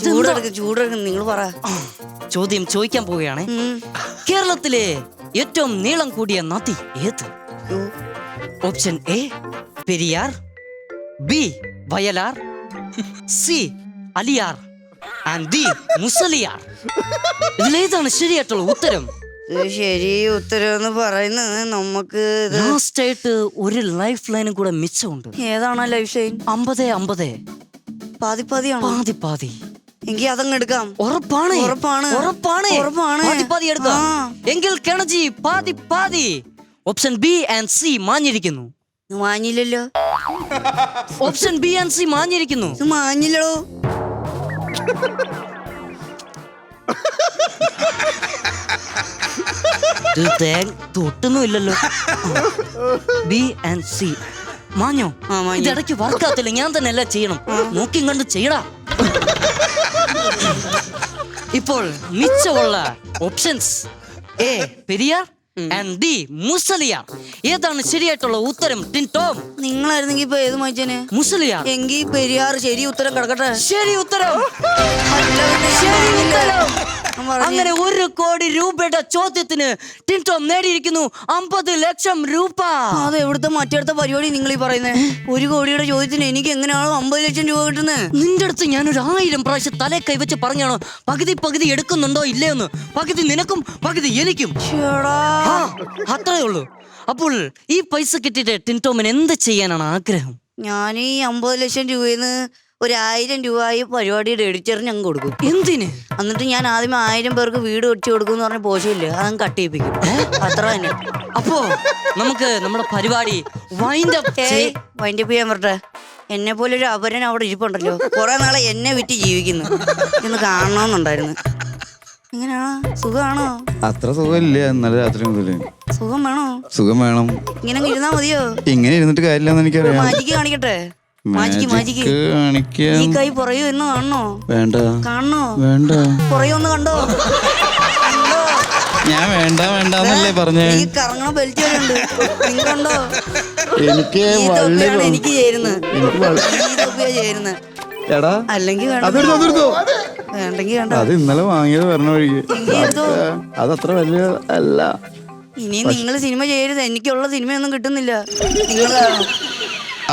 ചൂടെടുക്കും നിങ്ങൾ പറ. ചോദ്യം ചോദിക്കാൻ പോവുകയാണ്. കേരളത്തിലെ ഏറ്റവും നീളം കൂടിയ നദി ഏത്? Option A Periyar, B Vayalar, C Aliyar and D Musaliyar. ഇതിലേതാണ് ശരിയായിട്ടുള്ള ഉത്തരം? ശരി ഉത്തരം എന്ന് പറയുന്നത് നമുക്ക് ലാസ്റ്റ് ആയിട്ട് ഒരു ലൈഫ് ലൈനും കൂടെ മിച്ചമുണ്ട്. ഏതാണ് ലൈഫ് ലൈൻ? 50-50. പാതിപ്പാതിയാണോ? പാതി. എങ്കിൽ അതങ്ങ് എടുക്കാം. ഉറപ്പാണ്. പാതി എടുക്കാം. എങ്കിൽ കെണജി പാതി. ഓപ്ഷൻ ബി ആൻഡ് സി മാഞ്ഞിരിക്കുന്നു. മാഞ്ഞില്ലല്ലോ. ഓപ്ഷൻ ബി ആൻഡ് സി മാഞ്ഞിരിക്കുന്നു. മാഞ്ഞില്ലടോ. ഇത് തൊട്ടൊന്നും ഇല്ലല്ലോ. B&C മാഞ്ഞോ? ഇത് ഇടയ്ക്ക് വർക്കാത്തില്ല, ഞാൻ തന്നെ എല്ലാം ചെയ്യണം. നോക്കി കണ്ട് ചെയ്യടാ. ഇപ്പോൾ മിച്ചമുള്ള options A Periyar and D Musaliyar. ഏതാണ് ശരിയായിട്ടുള്ള ഉത്തരം ടിൻടോം? നിങ്ങളായിരുന്നെങ്കി ഇപ്പൊ ഏത് മായിച്ചേനെ? മുസലിയാർ. എങ്കി പെരിയാർ ശരി ഉത്തരം കിടക്കട്ടെ. ശരി ഉത്തരം. അല്ല, ശരി ഉത്തരം. ഞാൻ പറഞ്ഞു. അങ്ങനെ 1 കോടി രൂപയുടെ ചോദ്യത്തിന് ടിൻടോം നേടിയിരിക്കുന്നു 50 ലക്ഷം രൂപ. അത് എവിടുത്തെ മറ്റടുത്ത പരിപാടി നിങ്ങൾ ഈ പറയുന്നത്? 1 കോടിയുടെ ചോദ്യത്തിന് എനിക്ക് എങ്ങനെയാണോ 50 ലക്ഷം രൂപ കിട്ടുന്നത്? നിന്റെ അടുത്ത് ഞാനൊരു 1000 പ്രാവശ്യം തലേ കൈവച്ച് പറഞ്ഞാണോ പകുതി എടുക്കുന്നുണ്ടോ ഇല്ലയോന്ന്? പകുതി നിനക്കും പകുതി എനിക്കും. ആ, അത്രേ ഉള്ളൂ. അപ്പോൾ ഈ പൈസ കിട്ടിയിട്ട് ടിൻടോമിന് എന്ത് ചെയ്യാനാണ് ആഗ്രഹം? ഞാൻ ഈ 50 ലക്ഷം രൂപയിൽ നിന്ന് 1000 രൂപ ഈ പരിപാടിയുടെ എഡിറ്ററിന് അങ്ങ് കൊടുക്കും. എന്തിന്? എന്നിട്ട് ഞാൻ ആദ്യം 1000 പേർക്ക് വീട് വെച്ച് കൊടുക്കും എന്ന് പറഞ്ഞ പോഷമില്ല, അതങ്ങ് കട്ട് ചെയ്യിപ്പിക്കും. അത്ര തന്നെ. അപ്പോ നമുക്ക് നമ്മുടെ പരിപാടി വൈൻഡ് അപ്പ് ചെയ്യാൻ പറ്റേ. എന്നെ പോലെ ഒരു അപരൻ അവിടെ ഇരിപ്പുണ്ടല്ലോ, കുറെ നാളെ എന്നെ വിറ്റ് ജീവിക്കുന്നു. ഇന്ന് കാണണമെന്നുണ്ടായിരുന്നു. എങ്ങനെയാണോ? സുഖമാണോ? അത്ര സുഖമില്ല. ഇന്നലെ രാത്രി മുതല് സുഖം വേണോ? സുഖം വേണം. ഇങ്ങനെ ഇരുന്നാ മതിയോ? ഇങ്ങനെ ഇരുന്നിട്ട് കാര്യമില്ലെന്ന് എനിക്കറിയാം. മാജിക്ക് കാണിക്കട്ടെ? മാജിക്ക് കാണിക്കാൻ ഈ കൈ പുറയോ എന്ന് കാണണോ? വേണ്ട. കാണണോ? വേണ്ട. പുറയോ ഒന്ന് കണ്ടോ? ഞാൻ വേണ്ടെന്നല്ലേ പറഞ്ഞേ. ഈ കറങ്ങണ ബെൽറ്റ് വരെ ഉണ്ട്, നിങ്ങൾ കണ്ടോ? എനിക്ക് ഈ തൊപ്പിയാണ് എനിക്ക് ചേരുന്നത്. എനിക്ക് ഈ തൊപ്പിയാ ചേരുന്നത്. എടാ അല്ലെങ്കിൽ വേണ്ടെങ്കിൽ കണ്ടോ? അത് ഇന്നലെ വാങ്ങിയത് വരണ വഴിക്ക്. എടുത്തോ. അതത്ര വലിയ അല്ല. ഇനി നിങ്ങൾ സിനിമ ചെയ്യരുത്, എനിക്കുള്ള സിനിമയൊന്നും കിട്ടുന്നില്ല. നിങ്ങൾ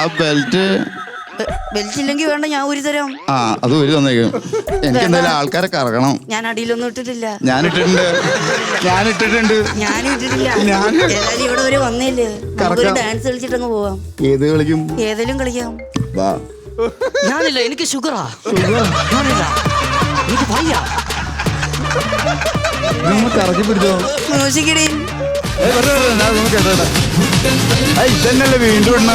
ആ ബെൽറ്റ് ഇല്ലെങ്കിൽ വേണ്ട, ഞാൻ ഊരി തരാം. ആ അത് ഊരി തന്നേക്കും. എനിക്ക് എന്തായാലും ആൾക്കാരെ കറക്കണം. ഞാൻ അടിയിലൊന്നും ഇട്ടിട്ടില്ല. ഞാനിട്ടിട്ടുണ്ട്. ഞാനും ഇട്ടിട്ടില്ല. ഏതായാലും ഇവിടെ വരെ വന്നില്ലേ, നമുക്കൊരു ഡാൻസ് കളിച്ചിട്ടങ്ങ് പോവാം. ഏത് കളിക്കും? ഏതെങ്കിലും കളിക്കാം. വാ. ഞാനില്ല, എനിക്ക് ഷുഗറാ. ഞാനില്ല, എനിക്ക് വയ്യ. കറക്കി പിടിച്ചോ. മ്യൂസിക് ഇടീൻ. ഇതന്നല്ലേ വീണ്ടും ഇടണ.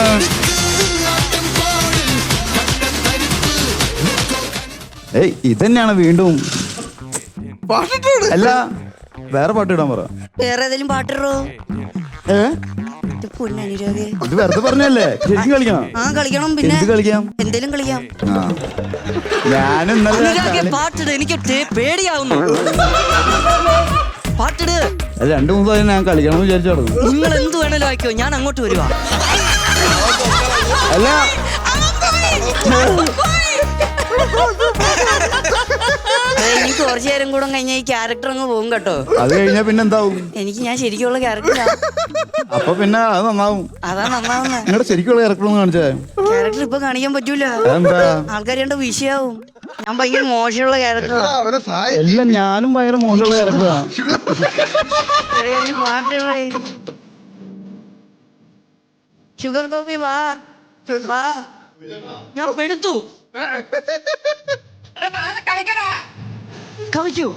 ഏയ് ഇതന്നെയാണ് വീണ്ടും. അല്ല വേറെ പാട്ട് ഇടാൻ പറ. വേറെ ഏതെങ്കിലും പാട്ടിടോ. പൊന്നനുരാഗേ, ഇത് വെറുതെ പറഞ്ഞല്ലേ, ശരിക്കും കളിക്കണം. ആ കളിക്കണം. പിന്നെ എന്ത് കളിക്കാം? എന്തേലും കളിക്കാം. ഞാനും പാട്ടിട്, എനിക്ക് പേടിയാവുന്നു. പാട്ടിട്. 2 ദിവസം ഞാൻ കളിക്കണം എന്ന് വിചാരിച്ചു. നിങ്ങൾ എന്ത് വേണേലും ആയിക്കോ, ഞാൻ അങ്ങോട്ട് വരുവാ. അല്ല എനിക്ക് കുറച്ചു നേരം കൂടെ കഴിഞ്ഞാൽ ഈ ക്യാരക്ടർ അങ്ങ് പോകും കേട്ടോ. അത് കഴിഞ്ഞാ പിന്നെ എന്താവും? ഞാൻ ശരിക്കുള്ള ക്യാരക്ടറാ. അപ്പൊ പിന്നെ അത് നന്നാവും. അതാ നന്നാവുന്ന. നിങ്ങളുടെ ശരിക്കുള്ള ക്യാരക്ടർ ഒന്ന് കാണിച്ചേ. ക്യാരക്ടർ ഇപ്പൊ കാണിക്കാൻ പറ്റൂല. എന്താ? ആൾക്കാർ കണ്ട വിഷയാവും. ഞാൻ ഭയങ്കര മോശമുള്ള ക്യാരക്ടറാ. എല്ലാം ഞാനും ഭയങ്കര മോശമുള്ള ക്യാരക്ടറാ. ഷുഗർ കോഫി വാ വാ. ഞാൻ പെടുത്തു. കളിക്കൂ.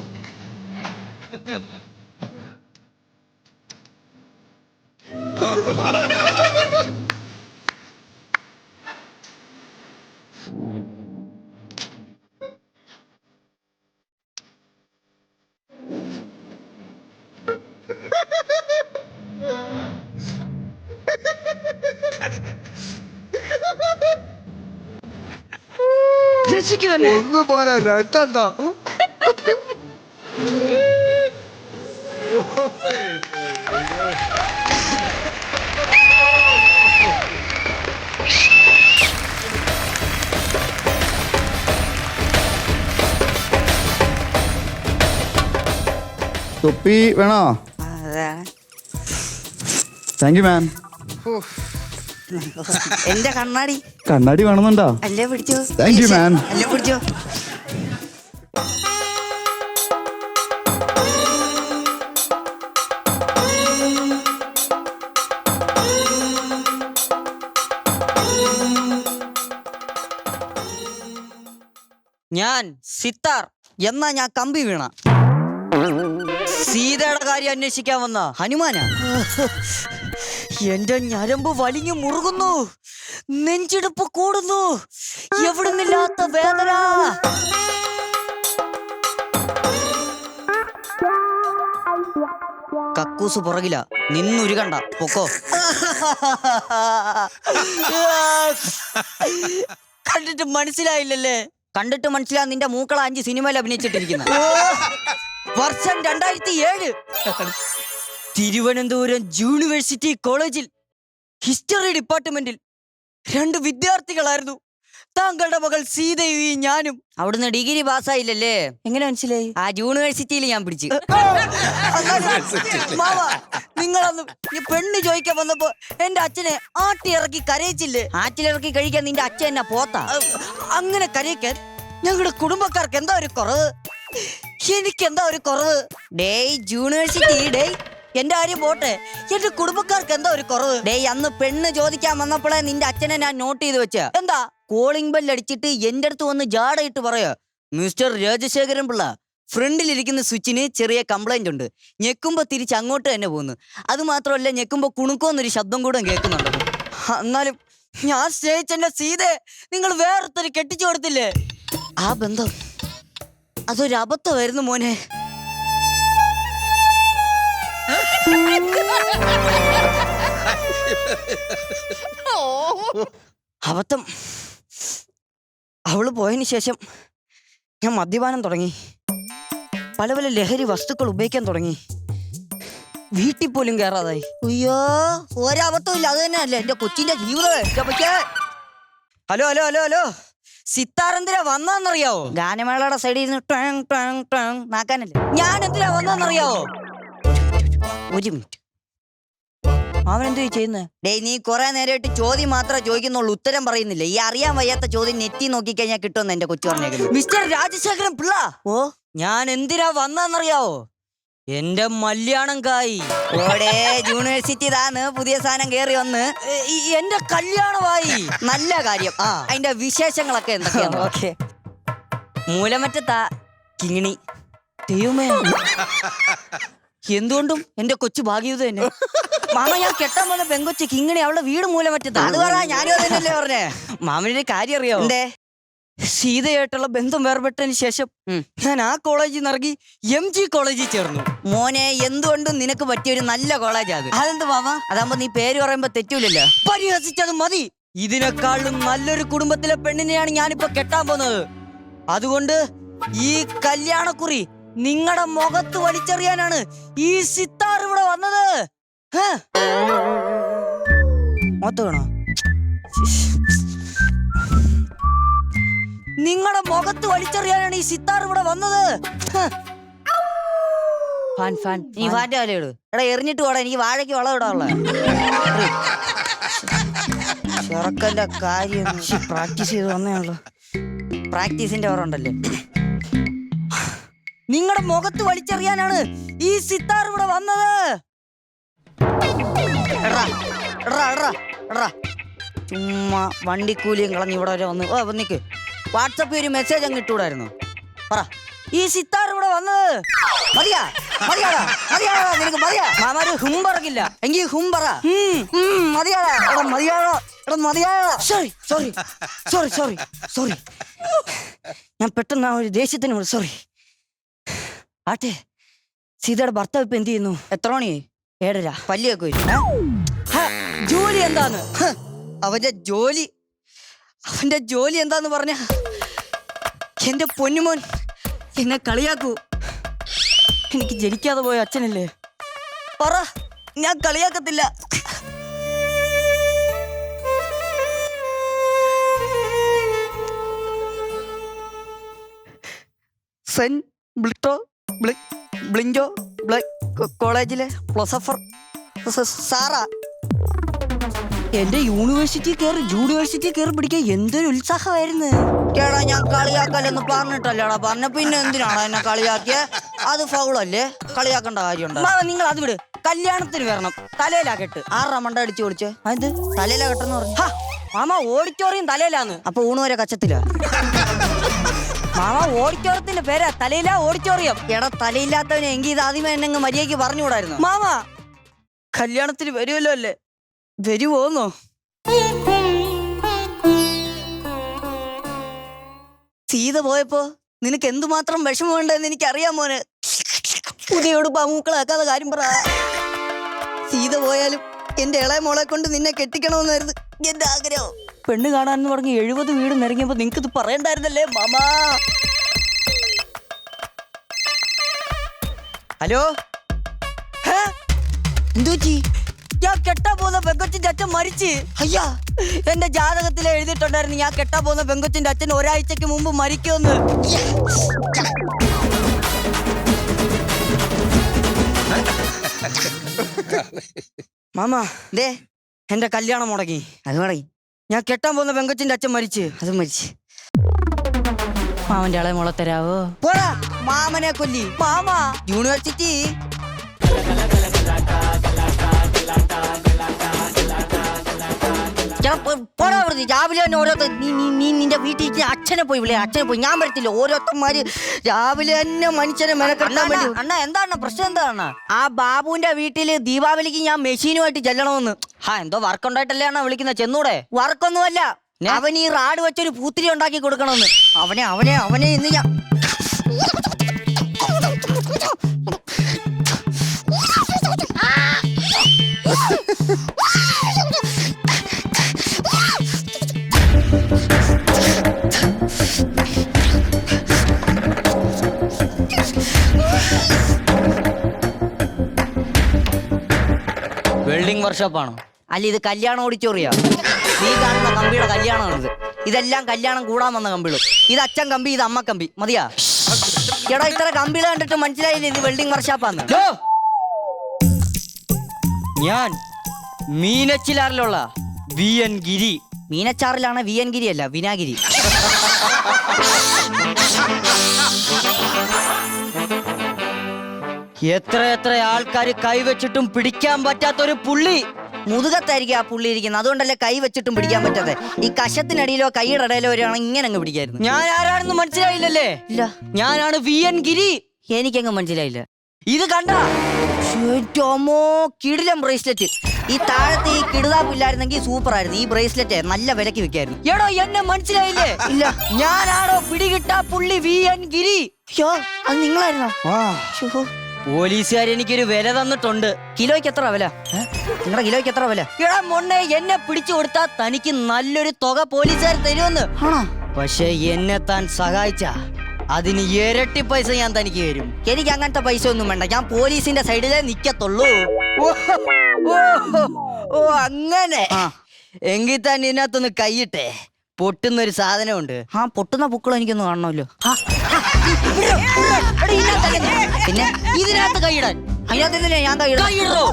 ഒന്ന് പോരാ, രണ്ടെണ്ണോ. തൊപ്പി വേണോ? Thank you ma'am. എന്റെ കണ്ണാടി വേണമെന്നുണ്ടോ? അല്ലേ പിടിച്ചോ. Thank you ma'am. അല്ലേ പിടിച്ചോ. ഞാൻ സിത്താർ എന്നാ ഞാൻ കമ്പി വീണ. സീതയുടെ കാര്യം അന്വേഷിക്കാൻ വന്ന ഹനുമാനാ. എന്റെ ഞരമ്പ് വലിഞ്ഞു മുറുകുന്നു, നെഞ്ചിടിപ്പ് കൂടുന്നു, എവിടുന്നില്ലാത്ത വേദന. കക്കൂസ് പുറകില നിന്നുരുകണ്ട പൊക്കോ. കണ്ടിട്ട് മനസ്സിലായില്ലല്ലേ? കണ്ടിട്ട് മനസ്സിലാ, നിന്റെ മൂക്കള 5 സിനിമയിൽ അഭിനയിച്ചിട്ടിരിക്കുന്ന. വർഷം 2007 തിരുവനന്തപുരം യൂണിവേഴ്സിറ്റി കോളേജിൽ ഹിസ്റ്ററി ഡിപ്പാർട്ട്മെന്റിൽ 2 വിദ്യാർത്ഥികളായിരുന്നു. താങ്കളുടെ മകൾ സീതയും ഞാനും. അവിടുന്ന് ഡിഗ്രി പാസ്സായില്ലല്ലേ? എങ്ങനെ മനസ്സിലായി? ആ യൂണിവേഴ്സിറ്റിയിൽ ഞാൻ പിടിച്ചു. മാവ, നിങ്ങളന്ന് ഈ പെണ്ണ് ചോദിക്കാൻ വന്നപ്പോ എന്റെ അച്ഛനെ ആട്ടിയിറക്കി കരയിച്ചില്ലേ? ആറ്റിലിറക്കി കഴിക്കാൻ നിന്റെ അച്ഛൻ എന്നാ പോത്താ? അങ്ങനെ കരയിക്കാൻ ഞങ്ങളുടെ കുടുംബക്കാർക്ക് എന്താ ഒരു കുറവ്? എനിക്കെന്താ ഒരു കുറവ്? ഡേയ് യൂണിവേഴ്സിറ്റി, ഡേയ് എന്റെ കാര്യം പോട്ടെ, എന്റെ കുടുംബക്കാർക്ക് എന്താ ഒരു കുറവ്? ഡേയ് അന്ന് പെണ്ണ് ചോദിക്കാൻ വന്നപ്പോഴേ നിന്റെ അച്ഛനെ ഞാൻ നോട്ട് ചെയ്ത് വെച്ച. എന്താ കോളിംഗ് ബെൽ അടിച്ചിട്ട് എന്റെ അടുത്ത് വന്ന് ജാടയിട്ട് പറയാ, മിസ്റ്റർ രാജശേഖരൻ പിള്ള, ഫ്രണ്ടിലിരിക്കുന്ന സ്വിച്ചിന് ചെറിയ കംപ്ലൈന്റ് ഉണ്ട്, ഞെക്കുമ്പോ തിരിച്ച് അങ്ങോട്ട് തന്നെ പോകുന്നു. അത് മാത്രമല്ല, ഞെക്കുമ്പോ കുണുക്കോന്നൊരു ശബ്ദം കൂടെ കേൾക്കുന്നുണ്ട്. എന്നാലും ഞാൻ സ്നേഹിച്ചെന്റെ സീതയെ നിങ്ങൾ വേറൊരുത്തര് കെട്ടിച്ചു കൊടുത്തില്ലേ? ആ ബന്ധം അതൊരു അബദ്ധമായിരുന്നു മോനെ. അബദ്ധം. അവള് പോയതിനു ശേഷം ഞാൻ മദ്യപാനം തുടങ്ങി, പല പല ലഹരി വസ്തുക്കൾ ഉപയോഗിക്കാൻ തുടങ്ങി, വീട്ടിൽ പോലും കയറാതായി. അയ്യോ, ഒരബദ്ധമില്ല, അത് തന്നെയല്ലേ എന്റെ കൊച്ചിന്റെ ജീവിതം. Hello hello hello hello, sitar എന്തിനാ വന്നറിയാവോ? ഗാനമേളയുടെ സൈഡിൽ നിന്ന് ടങ് ടങ് ടങ് നാക്കാനല്ലേ. ഞാൻ എന്തിനാ വന്നറിയാവോ? ഒരു മിനിറ്റ്, അവൻ എന്തു ചെയ്യുന്നത്? ഡേയ്, നീ കുറെ നേരമായിട്ട് ചോദ്യം മാത്രമേ ചോദിക്കുന്നുള്ളൂ, ഉത്തരം പറയുന്നില്ല. ഈ അറിയാൻ വയ്യാത്ത ചോദ്യം നെറ്റി നോക്കിക്കഴിഞ്ഞാൽ കിട്ടുമെന്ന് എന്റെ കൊച്ചു പറഞ്ഞേക്കുന്നു. മിസ്റ്റർ രാജശേഖരൻ പിള്ള, ഓ ഞാൻ എന്തിനാ വന്നറിയാവോ? എന്റെ മല്യാണം കായി ഓടേ യൂണിവേഴ്സിറ്റി താന്ന് പുതിയ സാധനം കേറി വന്ന് എന്റെ കല്യാണമായി. നല്ല കാര്യം. അതിന്റെ വിശേഷങ്ങളൊക്കെ എന്തൊക്കെയാണ്? ഓക്കെ, മൂലമറ്റത്താ കിങ്ങിണി. ദൈവമേ, എന്തുകൊണ്ടും എന്റെ കൊച്ചു ഭാഗ്യത തന്നെ. മാമ, ഞാൻ കെട്ടാൻ പോകുന്ന പെങ്കൊച്ച് കിങ്ങിണി, അവളുടെ വീട് മൂലമറ്റത്താ. അത് പറ, ഞാനും അതന്നെയല്ലേ പറഞ്ഞേ. മാമനൊരു കാര്യം അറിയാവോ? എന്തേ? സീതയായിട്ടുള്ള ബന്ധം വേർപെട്ടതിന് ശേഷം ഞാൻ ആ കോളേജിൽ നിന്ന് ഇറങ്ങി MG കോളേജിൽ ചേർന്നു. മോനെ, എന്തുകൊണ്ടും നിനക്ക് പറ്റിയൊരു നല്ല കോളേജാ അത്. അതെന്ത് മാമ? അതാകുമ്പോ നീ പേര് പറയുമ്പോ തെറ്റൂലല്ലോ. പരിഹസിച്ചത് മതി. ഇതിനേക്കാളും നല്ലൊരു കുടുംബത്തിലെ പെണ്ണിനെയാണ് ഞാനിപ്പോ കെട്ടാൻ പോകുന്നത്. അതുകൊണ്ട് ഈ കല്യാണക്കുറി നിങ്ങളുടെ മുഖത്ത് വലിച്ചെറിയാനാണ് ഈ സിത്താർ ഇവിടെ വന്നത്. മൊത്തം വേണോ? നിങ്ങളുടെ മുഖത്ത് വലിച്ചെറിയാനാണ് ഈ സിത്താർ ഇവിടെ വന്നത്. ഫാൻ ഫാൻ, നീ ഫാന്റെ കാലയിട്. എടാ, എറിഞ്ഞിട്ട് പോടാ, എനിക്ക് വാഴയ്ക്ക് വളം ഇടാനുള്ള. ചെറുക്കന്റെ കാര്യം പ്രാക്ടീസ് ചെയ്ത് വന്നേയുള്ളൂ. പ്രാക്ടീസിന്റെ ഓർമ്മണ്ടല്ലേ. നിങ്ങളുടെ മുഖത്ത് വലിച്ചെറിയാനാണ് ഈ സിത്താർ ഇവിടെ വന്നത്. ചുമ്മാ വണ്ടിക്കൂലിയും കളഞ്ഞ് ഇവിടെ വരെ വന്ന്. ഓ, നിക്ക്, വാട്സപ്പിൽ ഒരു മെസ്സേജ് അങ്ങ് ഇട്ടുകൂടായിരുന്നു. പറ, ഈ സിത്താർ ഇവിടെ വന്നത്. മതിയാ മതിയാടാ മതിയാടാ, നിനക്ക് മതിയാ? മാമാര് ഹുംബറക്കില്ല എങ്കിൽ ഹുംബറ. മതിയാടാ, എടാ മതിയാടാ, എടാ മതിയാടാ. Sorry sorry sorry sorry sorry, ഞാൻ പെട്ടെന്ന് ആ ഒരു ദേഷ്യത്തിന് സോറി. ആട്ടെ, സീതയുടെ ഭർത്താവ് ഇപ്പൊ എന്ത് ചെയ്യുന്നു? എത്ര മണി? 7:30. പല്ലിയൊക്കെ വരും. ജോലി എന്താന്ന്? അവന്റെ ജോലി എന്താന്ന് പറഞ്ഞ എന്റെ പൊന്നുമോൻ എന്നെ കളിയാക്കൂ. എനിക്ക് ജനിക്കാതെ പോയ അച്ഛനല്ലേ. പറ, ഞാൻ കളിയാക്കത്തില്ല. സെന്റ് ബ്ലിഞ്ചോ കോളേജിലെ പ്ലൊസഫർ സാറാ എന്റെ യൂണിവേഴ്സിറ്റി കയറി പിടിക്കാൻ എന്തൊരു ഉത്സാഹമായിരുന്നു. കേടാ, ഞാൻ കളിയാക്കല്ലെന്ന് പറഞ്ഞിട്ടല്ലേടാ പറഞ്ഞ, പിന്നെ എന്തിനാണ് എന്നെ കളിയാക്കിയ? അത് ഫൗളല്ലേ, കളിയാക്കേണ്ട കാര്യമുണ്ട്. നിങ്ങൾ അത് വിട്, കല്യാണത്തിന് വരണം. തലയിലാ കെട്ട്. 6 മണ്ട അടിച്ചു ഓടിച്ചേ. അത് തലയിലാ കെട്ടെന്ന് പറഞ്ഞു. മാമ, ഓഡിറ്റോറിയം തലയിലാന്ന്. അപ്പൊ ഊണ് വരെ കച്ചത്തില്ല. മാമ, ഓഡിറ്റോറിയത്തിന്റെ പേരാ തലയിലാ ഓഡിറ്റോറിയം. എടാ, തലയില്ലാത്തവനെ എങ്കിൽ ഇത് ആദ്യമേ എന്നെ മര്യാദയ്ക്ക് പറഞ്ഞുകൂടായിരുന്നു. മാമ, കല്യാണത്തിന് വരുമല്ലോ അല്ലേ? വരുവോന്നോ? സീത പോയപ്പോ നിനക്ക് എന്തുമാത്രം വിഷമമുണ്ടെന്ന് എനിക്കറിയാം മോനെ. പുതിയോട് പാമൂക്കളാക്കാതെ കാര്യം പറ. സീത പോയാലും എന്റെ ഇളയ മോളെ കൊണ്ട് നിന്നെ കെട്ടിക്കണമെന്നായിരുന്നു എന്റെ ആഗ്രഹം. പെണ്ണ് കാണാന്ന് പറഞ്ഞ് 70 വീട് നിറങ്ങിയപ്പോ നിങ്ങക്ക് ഇത് പറയണ്ടായിരുന്നല്ലേ മാമാ. ഹലോ, എന്തോച്ചി? ഞാൻ കെട്ടാൻ പോകുന്ന പെങ്കൊച്ചിന്റെ അച്ഛൻ മരിച്ച്. അയ്യാ, എന്റെ ജാതകത്തിൽ എഴുതിയിട്ടുണ്ടായിരുന്നു ഞാൻ കെട്ടാൻ പോകുന്ന പെങ്കൊച്ചിന്റെ അച്ഛൻ ഒരാഴ്ചക്ക് മുമ്പ് മരിക്കുമെന്ന്. മാമാ ദേ എന്റെ കല്യാണം മുടങ്ങി. അത് മുടങ്ങി. ഞാൻ കെട്ടാൻ പോകുന്ന പെങ്കൊച്ചിന്റെ അച്ഛൻ മരിച്ച്. അത് മരിച്ച്. മാമന്റെ ഇളയ മോളെ തരാവോ? പോടാ മാമനെ കൊല്ലി. മാമാ യൂണിവേഴ്സിറ്റി. പോടാ വെറുതെ. രാവിലെ തന്നെ ഓരോരുത്തർ നീ നിന്റെ വീട്ടിൽ അച്ഛനെ പോയി വിളി. അച്ഛനെ പോയി. ഞാൻ വരത്തില്ല. ഓരോരുത്തന്മാര് രാവിലെ തന്നെ മനുഷ്യനെ മെനക്കെട്ടാൻ വേണ്ടി. അണ്ണ എന്താണ് പ്രശ്നം? എന്താണ്? ആ ബാബുവിന്റെ വീട്ടില് ദീപാവലിക്ക് ഞാൻ മെഷീനുമായിട്ട് ചെല്ലണമെന്ന്. എന്തോ വർക്ക് ഉണ്ടായിട്ടല്ലേ അണ്ണ വിളിക്കുന്നത്? ചെന്നൂടെ? വർക്കൊന്നുമല്ല, അവൻ ഈ റാഡ് വെച്ചൊരു പൂത്തിരി ഉണ്ടാക്കി കൊടുക്കണമെന്ന്. അവനെ ഇന്ന് ഞാൻ വെൽഡിംഗ് വർക്ക്ഷോപ്പാണോ? അല്ല, ഇത് കല്യാണ ഓഡിറ്റോറിയാ. നീ കാണുന്ന കമ്പിയുടെ കല്യാണമാണിത്. ഇതെല്ലാം കല്യാണം കൂടാൻ വന്ന കമ്പിള്. ഇത് അച്ഛൻ കമ്പി, ഇത് അമ്മ കമ്പി. മതിയാ? എടാ, ഇത്ര കമ്പിള് കണ്ടിട്ട് മനസ്സിലായില്ലേ ഇത് വെൽഡിംഗ് വർക്ക്ഷോപ്പാന്ന്? ഞാൻ മീനച്ചിലാറിലുള്ള VN ഗിരി. മീനച്ചാറിലാണ് VN ഗിരി അല്ല വിനാഗിരി. എത്ര ആൾക്കാർ കൈവച്ചിട്ടും പിടിക്കാൻ പറ്റാത്തൊരു പുള്ളി. മുതുകത്തായിരിക്കും ആ പുള്ളി ഇരിക്കുന്നത്. അതുകൊണ്ടല്ലേ കൈ വെച്ചിട്ടും പിടിക്കാൻ പറ്റാതെ. ഈ കഷത്തിനടിയിലോ കൈയുടെ ഇടയിലോ വരികയാണെങ്കിൽ ഇങ്ങനെ അങ്ങ് പിടിക്കായിരുന്നു. ഞാൻ ആരാണെന്ന് മനസ്സിലായില്ലല്ലേ? ഇല്ല, ഞാനാണ് VN ഗിരി. എനിക്കങ്ങ് മനസ്സിലായില്ല. ഇത് കണ്ട കിടിലം ബ്രേസ്ലെറ്റ്. ഈ താഴത്ത് ഈ കിടുതാപ്പില്ലായിരുന്നെങ്കിൽ സൂപ്പർ ആയിരുന്നു. ഈ ബ്രേസ്ലെറ്റ് നല്ല വിലക്ക് വിൽക്കായിരുന്നു. എടോ, എന്നെ മനസ്സിലായില്ലേ? ഇല്ല, ഞാനാണോ പിടികിട്ടാ പുള്ളി VN ഗിരി. അത് നിങ്ങളായിരുന്നോ? പോലീസുകാർ എനിക്കൊരു വില തന്നിട്ടുണ്ട്. കിലോയ്ക്ക് എത്ര വില? നിങ്ങളുടെ കിലോയ്ക്ക് എത്ര വില? എടാ മൊണ്ണെ, എന്നെ പിടിച്ചു കൊടുത്താ തനിക്ക് നല്ലൊരു തുക പോലീസുകാർ തരുമെന്ന്. പക്ഷെ എന്നെ താൻ സഹായിച്ച അതിന് ഇരട്ടി പൈസ ഞാൻ തനിക്ക് തരും. എനിക്ക് അങ്ങനത്തെ പൈസ ഒന്നും വേണ്ട. ഞാൻ പോലീസിന്റെ സൈഡിലേ നിക്കത്തുള്ളൂ. ഓ അങ്ങനെ. എങ്കിൽ താൻ ഇതിനകത്തൊന്ന് കൈയിട്ടെ. പൊട്ടുന്നൊരു സാധനമുണ്ട്. പൊട്ടുന്ന പൂക്കളും എനിക്കൊന്ന് കാണണമല്ലോ. പിന്നെ ഇതിനകത്ത് കൈയിടാൻ. അതിനകത്ത് ഞാൻ കൈയിടോ.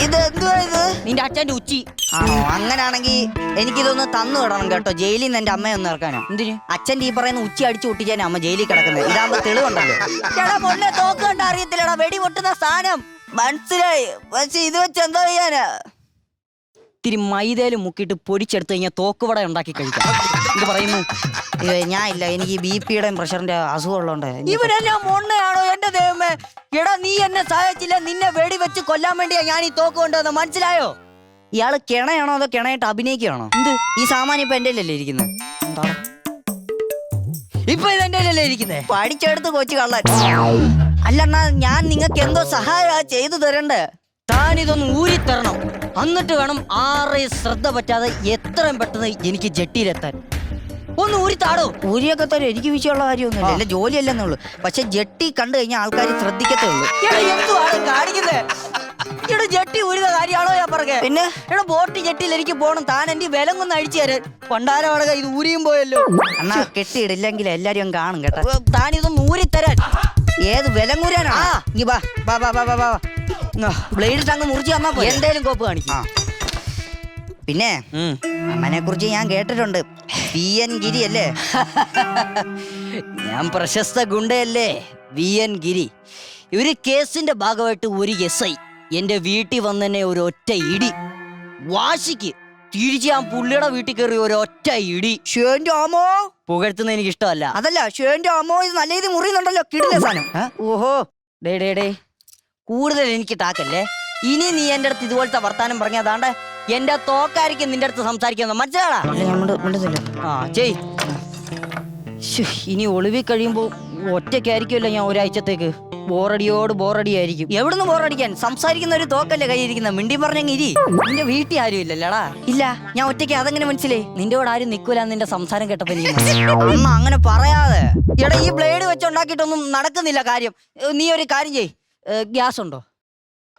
ഇതെന്തുവാ ഇത്? നിന്റെ അച്ഛന്റെ ഉച്ചി ആണോ? അങ്ങനാണെങ്കിൽ എനിക്കിതൊന്ന് തന്നു വിടണം കേട്ടോ. ജയിലിൽ നിന്ന് എന്റെ അമ്മയെ ഒന്ന് ഇറക്കാനോ. എന്തിന്? അച്ഛന്റെ ഈ പറയുന്ന ഉച്ചി അടിച്ചു പൊട്ടിച്ചാൻ അമ്മ ജയിലിൽ കിടക്കുന്നത്. ഇതാകുമ്പോ തെളിവുണ്ടല്ലോ. പൊണ്ണെ തോക്ക് കണ്ട അറിയത്തില്ലടാ, വെടി പൊട്ടുന്ന സാധനം. മനസ്സിലായി. പക്ഷെ ഇത് വെച്ച് എന്താ ചെയ്യാനാ? ഇത്തിരി മൈദയില് മുക്കിയിട്ട് പൊരിച്ചെടുത്ത് കഴിഞ്ഞാൽ തോക്കുവട ഉണ്ടാക്കി കഴിക്കാം. എന്ത് പറയുന്നു? ഞാൻ ഇല്ല, എനിക്ക് BP-യുടെയും പ്രഷറിന്റെ അസുഖം ഉള്ളതുകൊണ്ട്. ഇവരെല്ലാം മൊണ്ണയാണോ? എന്റെ ദൈവമേ, എടാ നീ എന്നെ സഹായിച്ചില്ല. നിന്നെ വെടി വെച്ച് കൊല്ലാൻ വേണ്ടിയാ ഞാൻ ഈ തോക്ക് കൊണ്ടുവന്ന. മനസ്സിലായോ? ഇയാള് കിണയാണോ അതോ കിണയായിട്ട് അഭിനയിക്കുകയാണോ? എന്ത്? ഈ സാമാനം ഇപ്പൊ എന്റെ അല്ലേ ഇരിക്കുന്നത്? ഇപ്പൊ ഇതെന്റെ അല്ലേ ഇരിക്കുന്നേ? പഠിച്ചെടുത്ത് കൊച്ചു കള്ളൻ. അല്ലെന്നാ ഞാൻ നിങ്ങൾക്ക് എന്തോ സഹായ ചെയ്തു തരണ്ടേ? താനിതൊന്ന് ഊരിത്തരണം. എന്നിട്ട് വേണം ആരെയും ശ്രദ്ധ പറ്റാതെ എത്രയും പെട്ടെന്ന് എനിക്ക് ജെട്ടിയിലെത്താൻ. ഒന്ന് ഊരിത്താടോ. ഊരിയൊക്കെ തരും. എനിക്ക് വിഷയമുള്ള കാര്യമൊന്നുമില്ല. എന്റെ ജോലിയല്ലെന്നേ ഉള്ളൂ. പക്ഷെ ജെട്ടി കണ്ടു കഴിഞ്ഞാൽ ആൾക്കാർ ശ്രദ്ധിക്കത്തേ ഉള്ളൂ. എന്തുവാണ് കാണിക്കുന്നത്? ഇവിടെ ജെട്ടി ഊരുന്ന കാര്യമാണോ ഞാൻ പറഞ്ഞേ? പിന്നെ ഇവിടെ ബോട്ട് ജെട്ടിയിൽ എനിക്ക് പോകണം. താൻ എന്റെ വിലങ്ങൊന്ന് അഴിച്ചു തരാൻ. പണ്ടാരവടക ഇത് ഊരിയും പോയല്ലോ. എന്നാ കെട്ടിയിടില്ലെങ്കിൽ എല്ലാരും കാണും കേട്ടോ. താൻ ഇതൊന്ന് ഊരിത്തരാൻ. ഏത് വിലങ്ങൂരാനാ? നീ വാ വാ വാ വാ വാ. ബ്ലേഡ് അങ്ങ് മുറിച്ച് തന്നാ പോരെ. എന്തേലും കോപ്പ് കാണിക്കും. പിന്നെ അമ്മനെ കുറിച്ച് ഞാൻ കേട്ടിട്ടുണ്ട്. VN ഗിരി അല്ലേ? ഞാൻ പ്രശസ്ത ഗുണ്ടയല്ലേ, VN ഗിരി. ഒരു കേസിന്റെ ഭാഗമായിട്ട് ഒരു SI എന്റെ വീട്ടിൽ വന്നെന്നെ ഒരു ഒറ്റ ഇടി. വാശിക്ക് തിരിച്ച് ഞാൻ പുള്ളിയുടെ വീട്ടിൽ കയറി ഒരു ഒറ്റ ഇടി. ഷേന്റെ ആമോ പുകഴ്ത്തുന്ന എനിക്ക് ഇഷ്ടമല്ല. അതല്ല, ഷേന്റെ ആമോ ഇത് നല്ല ഇത് മുറിയുന്നുണ്ടല്ലോ. കിടില സാധനം. ഓഹോ, ഡേ കൂടുതൽ എനിക്ക് ടാക്കല്ലേ. ഇനി നീ എന്റെ അടുത്ത് ഇതുപോലത്തെ വർത്താനം പറഞ്ഞ അതാണ്ട് എന്റെ തോക്കായിരിക്കും നിന്റെ അടുത്ത് സംസാരിക്കുന്നത്, മനസ്സിലാടാ? ആ ചെയ്. ഇനി ഒളിവി കഴിയുമ്പോ ഒറ്റയ്ക്കായിരിക്കുമല്ലോ ഞാൻ ഒരാഴ്ചത്തേക്ക്. ബോറടിയായിരിക്കും. എവിടുന്ന് ബോറടിക്കാൻ? സംസാരിക്കുന്ന ഒരു തോക്കല്ലേ കയ്യിരിക്കുന്ന. മിണ്ടി പറഞ്ഞെങ്കിൽ ഇരി. നിന്റെ വീട്ടിൽ ആരും ഇല്ലല്ലേടാ? ഇല്ല, ഞാൻ ഒറ്റയ്ക്ക്. അതെങ്ങനെ മനസ്സിലായി? നിന്റെ കൂടെ ആരും നിക്കൂല നിന്റെ സംസാരം കേട്ടപ്പോ. അമ്മ അങ്ങനെ പറയാതെ. എടാ, ഈ ബ്ലേഡ് വെച്ചുണ്ടാക്കിയിട്ടൊന്നും നടക്കുന്നില്ല കാര്യം. നീ ഒരു കാര്യം ചെയ്. ഗ്യാസ് ഉണ്ടോ?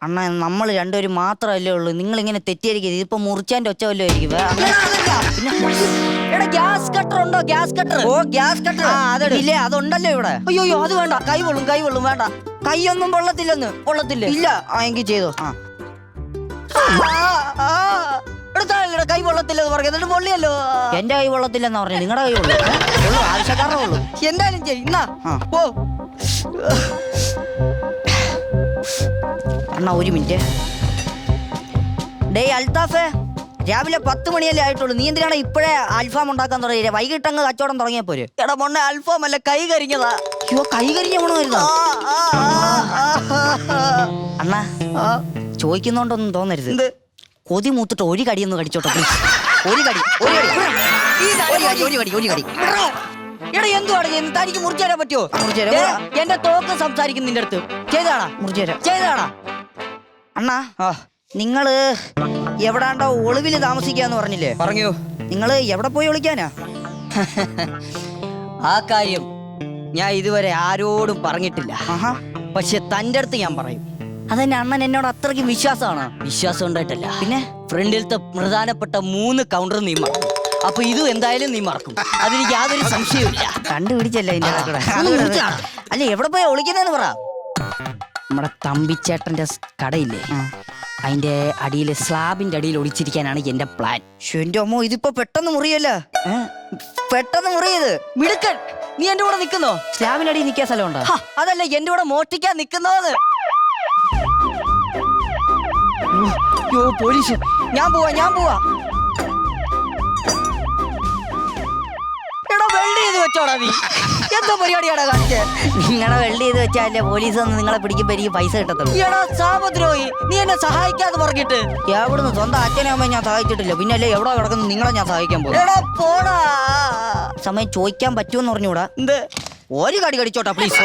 അണ്ണ, നമ്മൾ രണ്ടുപേരും മാത്രമല്ലേ ഉള്ളൂ. നിങ്ങൾ ഇങ്ങനെ തെറ്റിയായിരിക്കും. ഇതിപ്പോ മുറിച്ചാന്റെ ഒച്ച വല്ലോ ആയിരിക്കും. എടാ, ഗ്യാസ് കട്ടർ ഉണ്ടോ? Gas cutter. ഓ, ഗ്യാസ് കട്ടർ. ഇല്ലേ, അതുണ്ടല്ലോ ഇവിടെ. അയ്യോ, അത് വേണ്ട. കൈ പൊള്ളും. വേണ്ട, കൈയൊന്നും പൊള്ളത്തില്ലെന്ന്. പൊള്ളത്തില്ല? ഇല്ല. എങ്കിൽ ചെയ്തോ. കൈ പൊള്ളത്തില്ലെന്ന് പറഞ്ഞു, എന്നിട്ട് പൊള്ളിയല്ലോ. എന്റെ കൈ പൊള്ളത്തില്ലെന്ന് പറഞ്ഞു. നിങ്ങളുടെ കൈ പൊള്ളു. ആവശ്യക്കാരുടെ പൊള്ളു. എന്തായാലും ചെയ്യുന്ന ഓ. അണ്ണാ, ഒരു മിനിറ്റ്. ഡേ അൽത്താഫേ, രാവിലെ 10 മണിയല്ലേ ആയിട്ടുള്ളൂ. നീ എന്തിനാണ് ഇപ്പോഴേ അൽഫാം ഉണ്ടാക്കാൻ തുടങ്ങിയത്? വൈകിട്ട് അങ്ങ് കച്ചവടം തുടങ്ങിയപ്പോര്. എടാ മൊണ്ണ, അൽഫാം അല്ല, കൈ കരിഞ്ഞതാ. അയ്യോ, കൈ കരിഞ്ഞ ഗുണമായിരുന്നോ? അണ്ണാ, ചോദിക്കുന്നോണ്ടൊന്നും തോന്നരുത്. കൊതി മൂത്തിട്ട് ഒരു കടിയൊന്ന് കടിച്ചോട്ടെ പ്ലീസ്. ഒരു കടി. എടാ, എന്തുവാണ് ചെയ്യുന്നത്? തനിക്ക് മുറിച്ചേരാൻ പറ്റുമോ? എന്റെ തോക്ക് സംസാരിക്കും നിന്റെ അടുത്ത്. ചെയ്താടാ അണ്ണാ. നിങ്ങള് എവിടാണ്ടോ ഒളിവില് താമസിക്കാന്ന് പറഞ്ഞില്ലേ? പറഞ്ഞു. നിങ്ങള് എവിടെ പോയി ഒളിക്കാനാ? ആ കാര്യം ഞാൻ ഇതുവരെ ആരോടും പറഞ്ഞിട്ടില്ല. പക്ഷെ തന്റെ അടുത്ത് ഞാൻ പറയും. അതെന്നെ അണ്ണൻ എന്നോട് അത്രയ്ക്ക് വിശ്വാസമാണ്. വിശ്വാസം ഉണ്ടായിട്ടല്ല, പിന്നെ ഫ്രണ്ടിലത്തെ പ്രധാനപ്പെട്ട 3 കൗണ്ടർ നീ മറക്കും. അപ്പൊ ഇതും എന്തായാലും നീ മറക്കും. അതിന് യാതൊരു സംശയവുമില്ല. കണ്ടുപിടിച്ചല്ല ഇതിന്റെ. അല്ല, എവിടെ പോയി ഒളിക്കുന്നതെന്ന് പറ. നമ്മുടെ തമ്പിച്ചേട്ടന്റെ കടയില്ലേ, അതിന്റെ അടിയിൽ, സ്ലാബിന്റെ അടിയിൽ ഒളിച്ചിരിക്കാനാണ് എന്റെ പ്ലാൻ. എന്റെ അമ്മോ, ഇതിപ്പോ പെട്ടെന്ന് മുറിയല്ല. പെട്ടെന്ന് മുറിയത് മിടുക്കൻ. നീ എന്റെ കൂടെ നിക്കുന്നോ? സ്ലാബിന്റെ അടിയിൽ നിൽക്കാൻ സ്ഥലമുണ്ടോ? അതല്ല, എന്റെ കൂടെ മോഷ്ടിക്കാൻ നിക്കുന്നോന്ന്. പോലീസ്. ഞാൻ പോവാ. എടാ, വെൽഡ് ചെയ്ത് വെച്ചോടാ നീ. എന്താ പരിപാടിയാടാ കാണിച്ചേ? നിങ്ങളെ വെൽഡ് ചെയ്ത് വെച്ചാലേ പോലീസ് വന്ന് നിങ്ങളെ പിടിക്കുമ്പോ എനിക്ക് പൈസ കിട്ടത്തുള്ളൂ. എടാ സാമദ്രോഹി, നീ എന്നെ സഹായിക്കാതെ പറഞ്ഞിട്ട്. എവിടുന്ന്? സ്വന്തം അച്ഛനെ അമ്മ ഞാൻ സഹായിച്ചിട്ടില്ല. പിന്നെ അല്ലേ എവിടെ കിടക്കുന്നു നിങ്ങളെ ഞാൻ സഹായിക്കാൻ പോകും. എടാ പോടാ. സമയം ചോദിക്കാൻ പറ്റുമെന്ന് പറഞ്ഞൂടാ. എന്ത്? ഒരു കടി കടിച്ചോട്ടാ പ്ലീസ്.